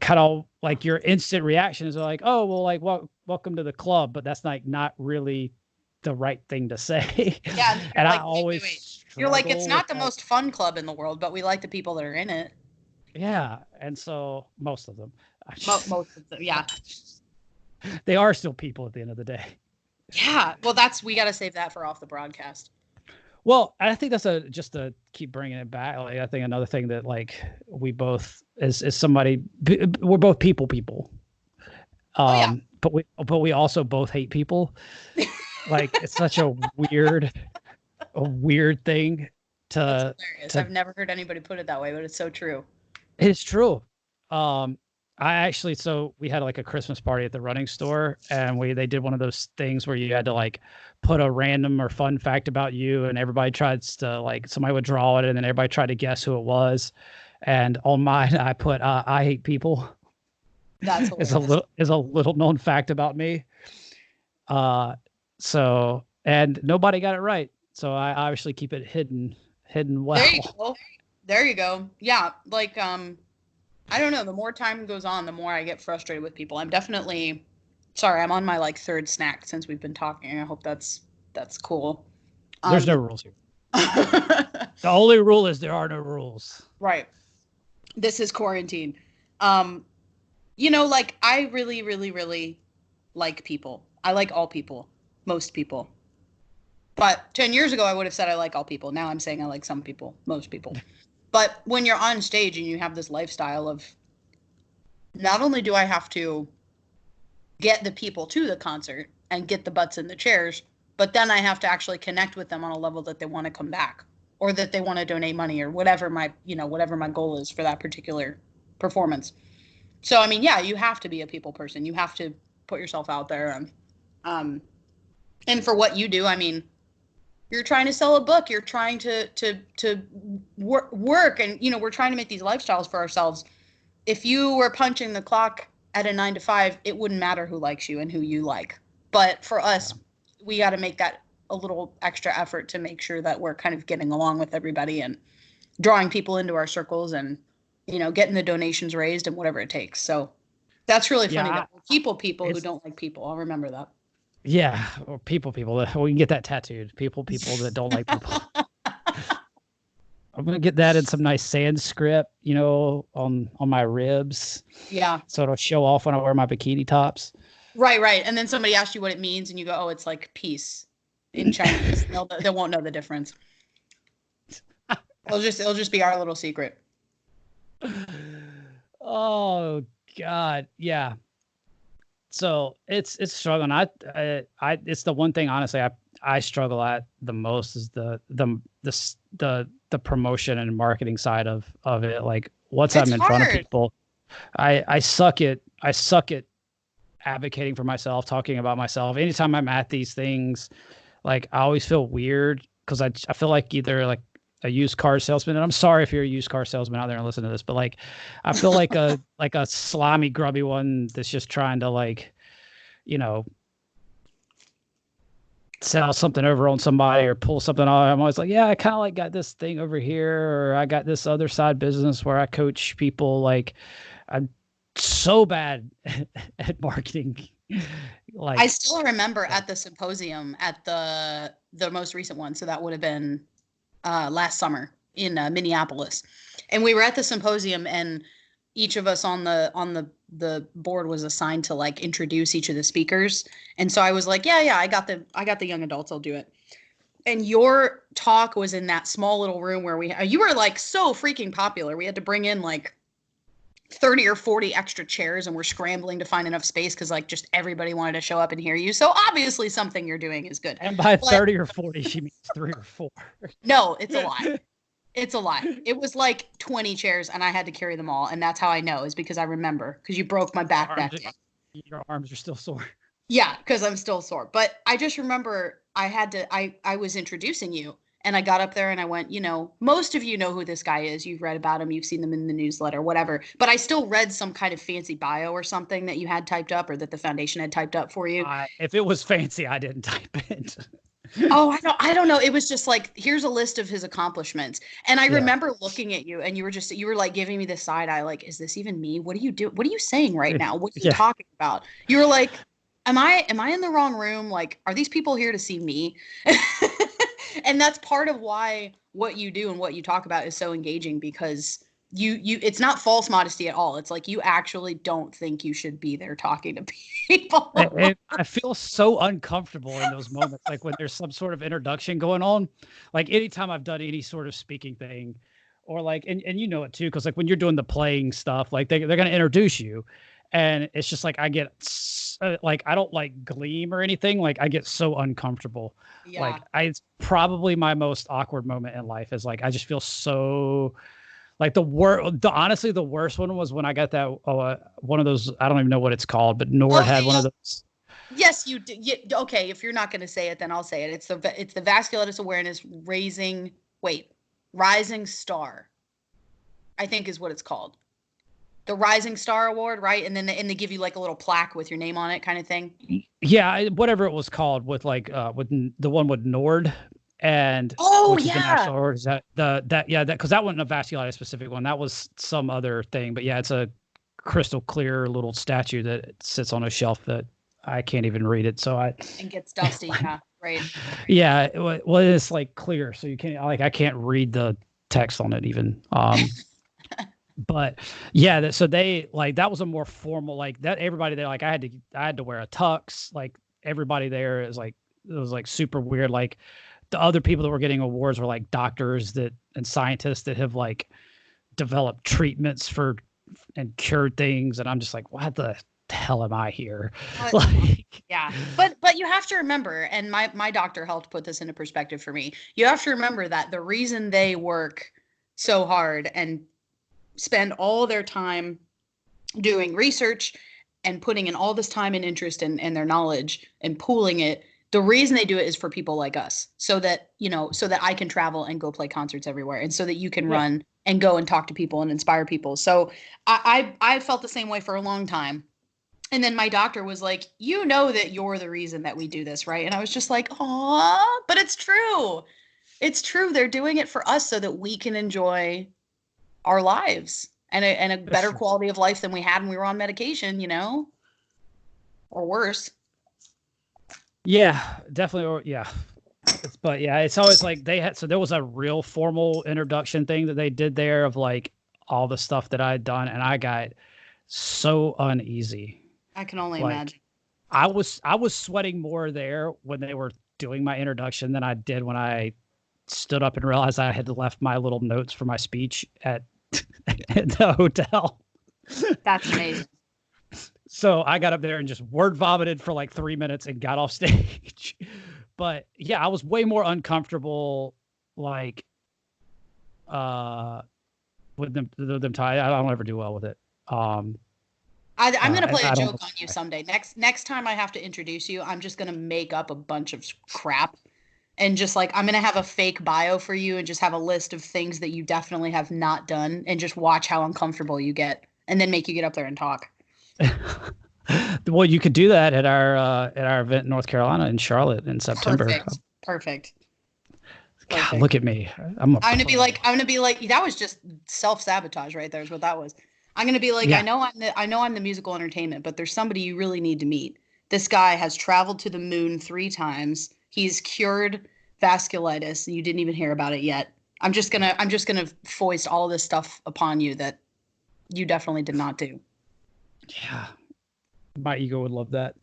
kind of like your instant reaction is like, "Oh, well, like, welcome to the club." But that's like not really the right thing to say. Yeah. And like, I always, wait. You're like, it's not the most fun club in the world, but we like the people that are in it. Yeah. And so most of them, most of them, yeah. They are still people at the end of the day. Yeah. Well, we got to save that for off the broadcast. Well, I think that's just to keep bringing it back. Like, I think another thing that like we both is somebody, we're both people. Yeah. But we also both hate people. Like, it's such a weird thing to. I've never heard anybody put it that way, but it's so true. It's true. So we had like a Christmas party at the running store, and they did one of those things where you had to like put a random or fun fact about you, and everybody tried to, like, somebody would draw it and then everybody tried to guess who it was. And on mine, I put, I hate people. That's is a little known fact about me. So, and nobody got it right. So I obviously keep it hidden well. There you go. Yeah. Like, I don't know. The more time goes on, the more I get frustrated with people. I'm definitely sorry. I'm on my like third snack since we've been talking. I hope that's cool. There's no rules here. The only rule is there are no rules. Right. This is quarantine. You know, like, I really, really, really like people. I like all people, most people. But 10 years ago, I would have said I like all people. Now I'm saying I like some people, most people. But when you're on stage and you have this lifestyle of, not only do I have to get the people to the concert and get the butts in the chairs, but then I have to actually connect with them on a level that they want to come back, or that they want to donate money, or whatever my goal is for that particular performance. So, I mean, yeah, you have to be a people person. You have to put yourself out there. And for what you do, I mean, you're trying to sell a book. You're trying to work. And, we're trying to make these lifestyles for ourselves. If you were punching the clock at a 9 to 5, it wouldn't matter who likes you and who you like. But for us, we got to make that a little extra effort to make sure that we're kind of getting along with everybody and drawing people into our circles and, you know, getting the donations raised and whatever it takes. So that's really funny. Yeah, That people who don't like people. I'll remember that. yeah, or people. We can get that tattooed. People that don't like people. I'm gonna get that in some nice Sanskrit, you know, on my ribs. Yeah. So it'll show off when I wear my bikini tops. Right. And then somebody asks you what it means, and you go, "Oh, it's like peace in Chinese." They won't know the difference. It'll just be our little secret. Oh God, yeah. So it's struggling. I it's the one thing honestly I struggle at the most is the promotion and marketing side of it. Like once I'm in front of people, I suck at advocating for myself, talking about myself. Anytime I'm at these things, like I always feel weird because I feel like either like a used car salesman, and I'm sorry if you're a used car salesman out there and listen to this, but like I feel like a slimy, grubby one that's just trying to like, you know, sell something over on somebody or pull something off. I'm always like, yeah, I kind of like got this thing over here, or I got this other side business where I coach people. Like I'm so bad at marketing. Like I still remember at the symposium at the most recent one. So that would have been last summer in Minneapolis, and we were at the symposium, and each of us on the board was assigned to like introduce each of the speakers. And so I was like, yeah, I got the young adults, I'll do it. And your talk was in that small little room where you were like so freaking popular. We had to bring in like 30 or 40 extra chairs, and we're scrambling to find enough space because like just everybody wanted to show up and hear you. So obviously something you're doing is good. And by 30 or 40, she means 3 or 4. No, it's a lie. It's a lie. It was like 20 chairs, and I had to carry them all. And that's how I know, is because I remember, because you broke my back that day. Your arms are still sore. Yeah, because I'm still sore. But I just remember I was introducing you, and I got up there and I went, you know, most of you know who this guy is. You've read about him. You've seen them in the newsletter, whatever. But I still read some kind of fancy bio or something that you had typed up, or that the foundation had typed up for you. If it was fancy, I didn't type it. Oh, I don't know. It was just like, here's a list of his accomplishments. And I remember looking at you, and you were like giving me this side eye, like, is this even me? What do you do? What are you saying right now? What are you talking about? You were like, am I in the wrong room? Like, are these people here to see me? And that's part of why what you do and what you talk about is so engaging, because you it's not false modesty at all. It's like you actually don't think you should be there talking to people. I feel so uncomfortable in those moments, like when there's some sort of introduction going on. Like anytime I've done any sort of speaking thing, or like, and you know it too, because like when you're doing the playing stuff, like they're going to introduce you, and it's just like I get like I don't like gleam or anything. Like I get so uncomfortable. Yeah. Like it's probably my most awkward moment in life, is like I just feel so. Like honestly, the worst one was when I got that one of those, I don't even know what it's called, but Nord had one of those. Yes, you did. Yeah, okay, if you're not going to say it, then I'll say it. It's the Vasculitis Awareness Rising Star, I think is what it's called. The Rising Star Award, right? And then they give you like a little plaque with your name on it, kind of thing. Yeah, whatever it was called, with like with the one with Nord. And because that because that wasn't a vasculitis specific one, that was some other thing. But yeah, it's a crystal clear little statue that sits on a shelf that I can't even read it, so and gets dusty. Yeah, right. Yeah, well, it's like clear, so you can't, like, I can't read the text on it even. But yeah, so they like, that was a more formal, like that. Everybody there, like I had to wear a tux. Like everybody there is like, it was like super weird. Like the other people that were getting awards were like doctors and scientists that have like developed treatments for and cured things. And I'm just like, what the hell am I here? Like, yeah. But you have to remember, and my doctor helped put this into perspective for me. You have to remember that the reason they work so hard and spend all their time doing research and putting in all this time and interest in their knowledge and pooling it, the reason they do it is for people like us, so that, you know, so that I can travel and go play concerts everywhere, and so that you can run and go and talk to people and inspire people. So I felt the same way for a long time. And then my doctor was like, you know that you're the reason that we do this, right? And I was just like, oh, but it's true. It's true. They're doing it for us so that we can enjoy our lives and a better quality of life than we had when we were on medication, you know, or worse. Yeah, definitely. Or yeah. But yeah, it's always like so there was a real formal introduction thing that they did there of like all the stuff that I had done. And I got so uneasy. I can only Like, imagine. I was sweating more there when they were doing my introduction than I did when I stood up and realized I had left my little notes for my speech at the hotel. That's amazing. So I got up there and just word vomited for like 3 minutes and got off stage. But yeah, I was way more uncomfortable, like, with them tied. I don't ever do well with it. I'm gonna play a joke on you someday. Next time I have to introduce you, I'm just gonna make up a bunch of crap, and just like I'm gonna have a fake bio for you, and just have a list of things that you definitely have not done, and just watch how uncomfortable you get, and then make you get up there and talk. Well, you could do that at our event in North Carolina in Charlotte in September. Perfect. God, look at me. I'm gonna be like, that was just self-sabotage right there is what that was. I'm gonna be like, yeah. I know I'm the musical entertainment, but there's somebody you really need to meet. This guy has traveled to the moon 3 times. He's cured vasculitis, and you didn't even hear about it yet. I'm just gonna foist all of this stuff upon you that you definitely did not do. Yeah, my ego would love that.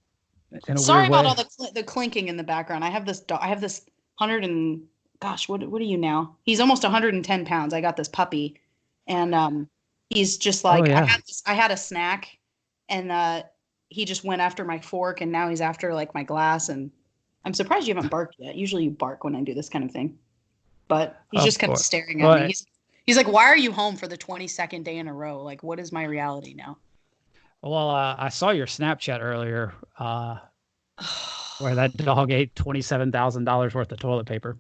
Sorry about all the clinking in the background. I have this 100 and gosh, what are you now? He's almost 110 pounds. I got this puppy, and he's just like, oh, yeah. I had a snack, and he just went after my fork, and now he's after like my glass, and I'm surprised you haven't barked yet. Usually you bark when I do this kind of thing, but he's just kind of staring at me. He's like, why are you home for the 22nd day in a row? Like, what is my reality now? Well, I saw your Snapchat earlier, where that dog ate $27,000 worth of toilet paper.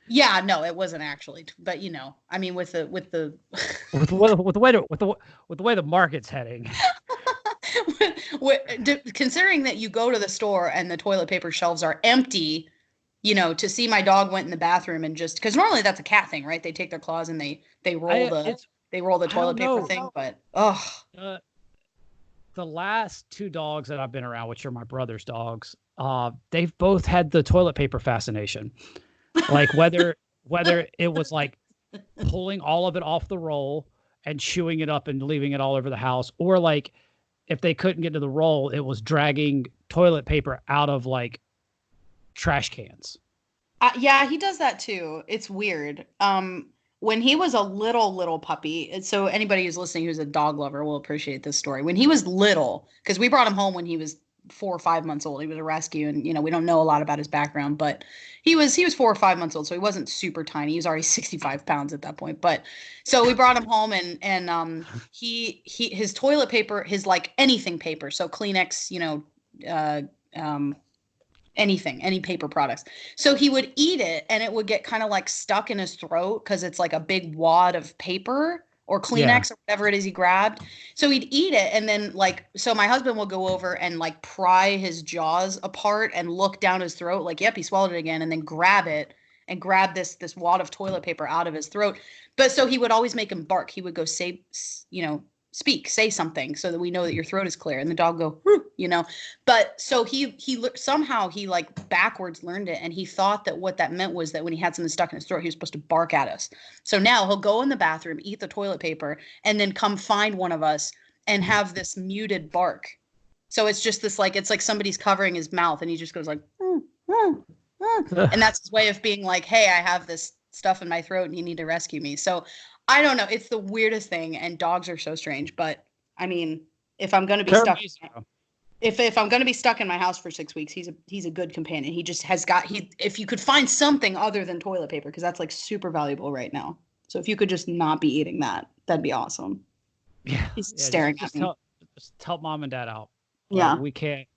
Yeah, no, it wasn't actually, but you know, I mean, with the way the market's heading. Considering that you go to the store and the toilet paper shelves are empty, you know, to see my dog went in the bathroom and just because normally that's a cat thing, right? They take their claws and they roll the toilet paper thing, but the last 2 dogs that I've been around, which are my brother's dogs, they've both had the toilet paper fascination. Like whether it was like pulling all of it off the roll and chewing it up and leaving it all over the house, or like if they couldn't get to the roll, it was dragging toilet paper out of like trash cans. Yeah, he does that too. It's weird. When he was a little puppy, so anybody who's listening who's a dog lover will appreciate this story. When he was little, because we brought him home when he was 4 or 5 months old. He was a rescue, and you know we don't know a lot about his background, but he was 4 or 5 months old, so he wasn't super tiny. He was already 65 pounds at that point. But so we brought him home, and his toilet paper, his like anything paper, so Kleenex, you know, anything, any paper products. So he would eat it, and it would get kind of like stuck in his throat because it's like a big wad of paper or Kleenex or whatever it is he grabbed. So he'd eat it, and then so my husband will go over and like pry his jaws apart and look down his throat, like, yep, he swallowed it again, and then grab it and grab this wad of toilet paper out of his throat. But so he would always make him bark. He would go say, you know, say something so that we know that your throat is clear, and the dog go, you know. But so he somehow like backwards learned it, and he thought that what that meant was that when he had something stuck in his throat, he was supposed to bark at us. So now he'll go in the bathroom, eat the toilet paper, and then come find one of us and have this muted bark. So it's just this like, it's like somebody's covering his mouth, and he just goes like, and that's his way of being like, hey, I have this stuff in my throat and you need to rescue me. So I don't know. It's the weirdest thing, and dogs are so strange. But I mean, if I'm going to be stuck, if I'm going to be stuck in my house for 6 weeks, he's a good companion. He just has if you could find something other than toilet paper, because that's like super valuable right now. So if you could just not be eating that, that'd be awesome. Yeah, he's staring at me. Just help mom and dad out. Yeah, we can't.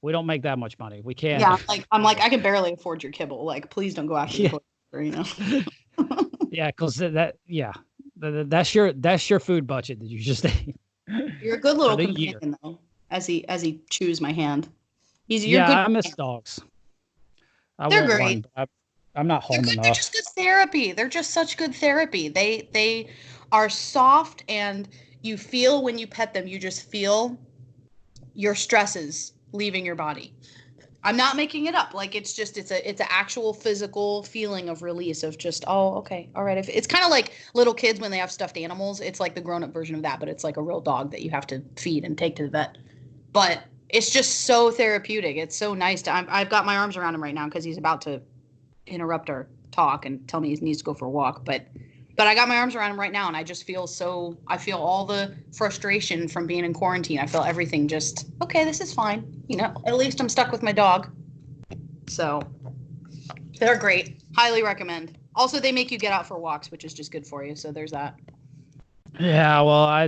We don't make that much money. We can't. Yeah, I can barely afford your kibble. Like, please don't go after the toilet paper, you know. Yeah, because that's your food budget that you just ate. You're a good little companion, though. as he chews my hand. You're Yeah, good. I miss dogs. I They're want one, great. but I'm not They're home good. They're just enough. good therapy. They're just such good therapy. They are soft, and you feel when you pet them, you just feel your stresses leaving your body. I'm not making it up. Like it's an actual physical feeling of release of just, oh, okay, all right. If it's kind of like little kids when they have stuffed animals, it's like the grown-up version of that, but it's like a real dog that you have to feed and take to the vet. But it's just so therapeutic. It's so nice to. I've got my arms around him right now because he's about to interrupt our talk and tell me he needs to go for a walk. But I got my arms around him right now, and I just feel so. I feel all the frustration from being in quarantine. I feel everything just okay. This is fine. You know, at least I'm stuck with my dog. So they're great. Highly recommend. Also, they make you get out for walks, which is just good for you. So there's that. Yeah, well, I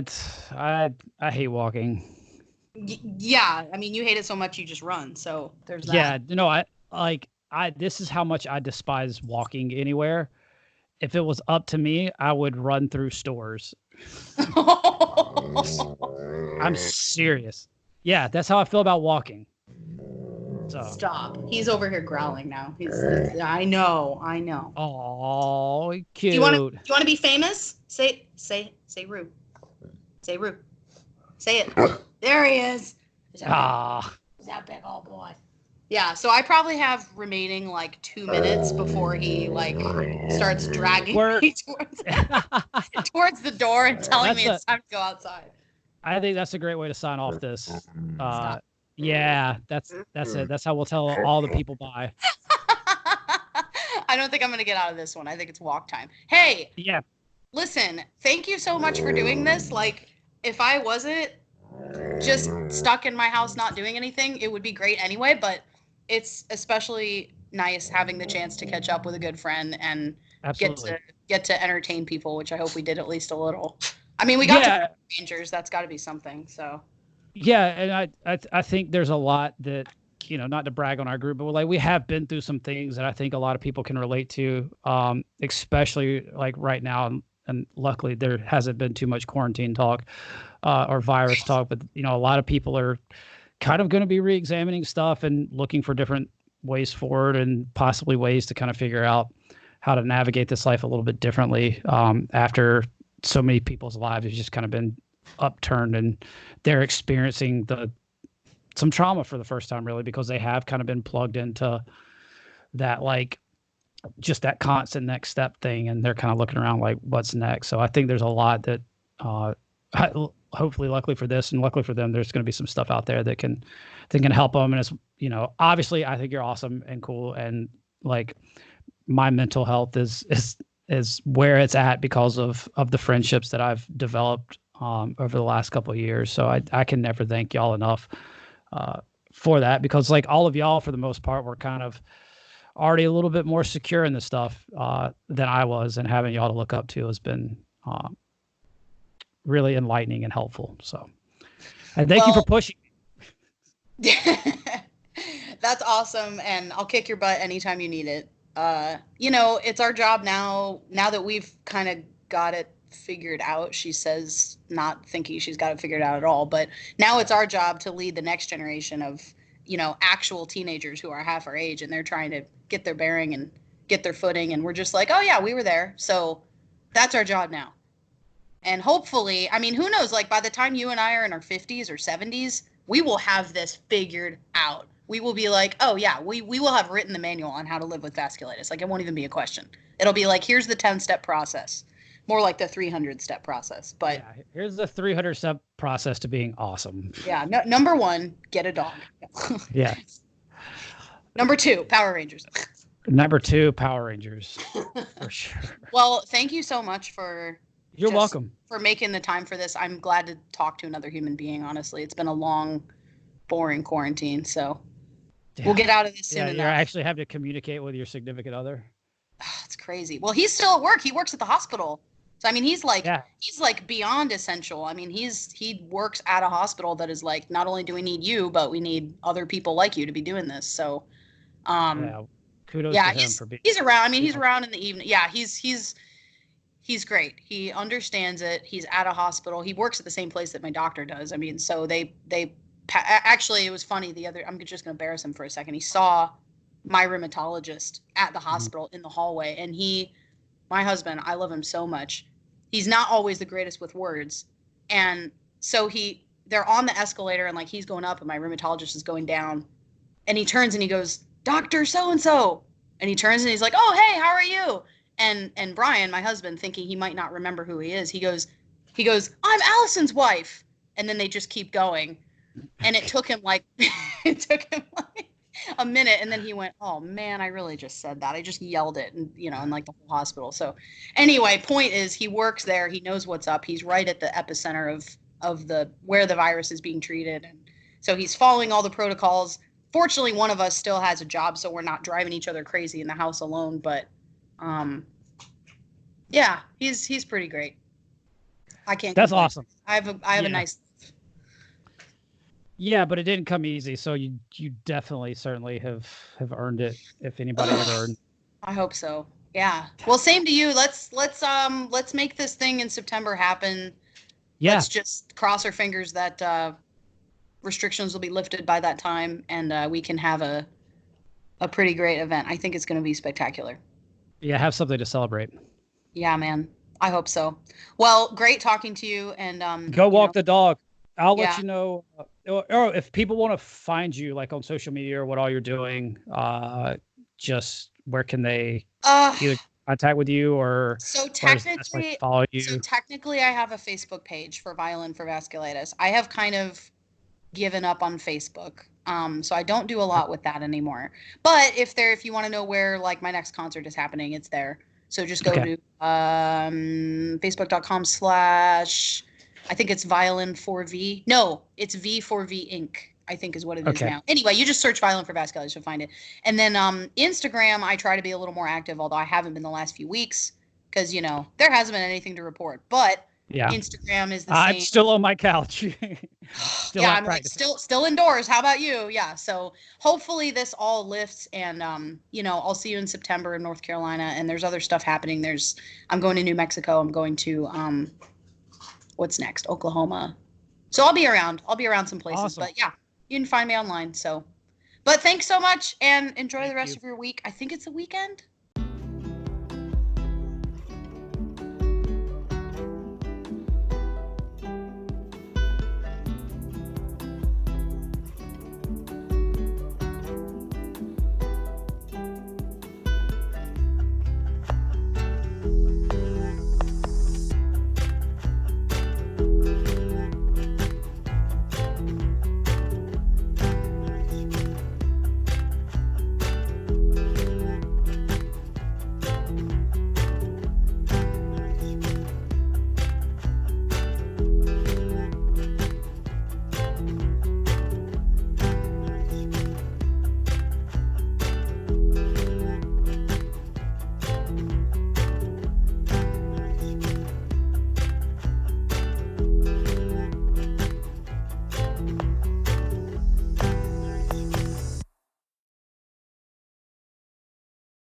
hate walking. Yeah, I mean, you hate it so much you just run. So there's that. Yeah, you know, I this is how much I despise walking anywhere. If it was up to me, I would run through stores. I'm serious. Yeah, that's how I feel about walking. So. Stop. He's over here growling now. I know. Oh, cute. Do you want to be famous? Say Roo. Say Roo. Say it. There he is. Is that big old boy? Yeah, so I probably have remaining like 2 minutes before he like starts dragging me towards the door and telling me it's time to go outside. I think that's a great way to sign off this. Yeah, that's it. That's how we'll tell all the people bye. I don't think I'm gonna get out of this one. I think it's walk time. Hey, yeah. Listen, thank you so much for doing this. Like, if I wasn't just stuck in my house not doing anything, it would be great anyway. But it's especially nice having the chance to catch up with a good friend and get to entertain people, which I hope we did at least a little. I mean, we got to Rangers. That's got to be something. So. Yeah, and I think there's a lot that, you know, not to brag on our group, but like we have been through some things that I think a lot of people can relate to, especially like right now. And luckily there hasn't been too much quarantine talk or virus talk, but, you know, a lot of people are kind of going to be re-examining stuff and looking for different ways forward and possibly ways to kind of figure out how to navigate this life a little bit differently after so many people's lives have just kind of been upturned and they're experiencing some trauma for the first time, really, because they have kind of been plugged into that, like, just that constant next step thing, and they're kind of looking around like, what's next? So I think there's a lot that hopefully, luckily for this and luckily for them, there's going to be some stuff out there that can help them. And it's, you know, obviously I think you're awesome and cool, and like my mental health is where it's at because of the friendships that I've developed over the last couple of years. So I can never thank y'all enough for that, because like all of y'all, for the most part, were kind of already a little bit more secure in this stuff than I was, and having y'all to look up to has been really enlightening and helpful. So, and thank you for pushing. That's awesome, and I'll kick your butt anytime you need it. You know, it's our job now that we've kind of got it figured out. She says, not thinking she's got it figured out at all, but now it's our job to lead the next generation of, you know, actual teenagers who are half our age, and they're trying to get their bearing and get their footing, and we're just like, oh yeah, we were there. So that's our job now. And hopefully, I mean, who knows, like by the time you and I are in our 50s or 70s, we will have this figured out. We will be like, oh yeah, we will have written the manual on how to live with vasculitis. Like, it won't even be a question. It'll be like, here's the 10-step process. More like the 300-step process. But yeah, here's the 300-step process to being awesome. Yeah, number 1, get a dog. Yeah. Number 2, Power Rangers. Number 2, Power Rangers, for sure. Well, thank you so much for. You're welcome. For making the time for this. I'm glad to talk to another human being, honestly. It's been a long, boring quarantine, so we'll get out of this soon enough. You actually have to communicate with your significant other. Oh, it's crazy. Well, he's still at work. He works at the hospital. So, I mean, he's like beyond essential. I mean, he works at a hospital that is like, not only do we need you, but we need other people like you to be doing this. So, kudos to him for being. He's around. I mean, he's around in the evening. Yeah, he's great. He understands it. He's at a hospital. He works at the same place that my doctor does. I mean, so they actually, it was funny. I'm just going to embarrass him for a second. He saw my rheumatologist at the hospital in the hallway. And my husband, I love him so much. He's not always the greatest with words. And so they're on the escalator and like he's going up and my rheumatologist is going down. And he turns and he goes, Dr. So-and-so. And he turns and he's like, oh, hey, how are you? And Brian, my husband, thinking he might not remember who he is, he goes, I'm Allison's wife. And then they just keep going. And it took him like a minute. And then he went, oh man, I really just said that. I just yelled it and, in like the whole hospital. So anyway, point is he works there. He knows what's up. He's right at the epicenter of where the virus is being treated. And so he's following all the protocols. Fortunately, one of us still has a job, so we're not driving each other crazy in the house alone. But yeah, he's pretty great. I can't. That's complain. awesome. I have a nice. Yeah, but it didn't come easy. So you definitely certainly have earned it. If anybody ever earned. I hope so. Yeah. Well, same to you. Let's make this thing in September happen. Yeah. Let's just cross our fingers that restrictions will be lifted by that time, and we can have a pretty great event. I think it's going to be spectacular. Yeah, have something to celebrate. Yeah, man. I hope so. Well, great talking to you. And go walk the dog. I'll let you know. Or if people want to find you, like on social media or what all you're doing, just where can they either contact with you or follow you? So technically, I have a Facebook page for Violin for Vasculitis. I have kind of given up on Facebook, so I don't do a lot with that anymore. But if you want to know where like my next concert is happening, it's there. So just go to facebook.com/ I think it's Violin4V. No, it's V4V Inc. I think is what it is now. Anyway, you just search Violin for Vasculitis, you'll find it. And then Instagram, I try to be a little more active, although I haven't been the last few weeks because, there hasn't been anything to report. But Instagram is the same. I'm still on my couch. I'm like still indoors. How about you? Yeah. So hopefully this all lifts and, I'll see you in September in North Carolina. And there's other stuff happening. I'm going to New Mexico. I'm going to what's next? Oklahoma. So I'll be around some places. Awesome. But yeah, you can find me online. So, but thanks so much and enjoy the rest of your week. I think it's a weekend.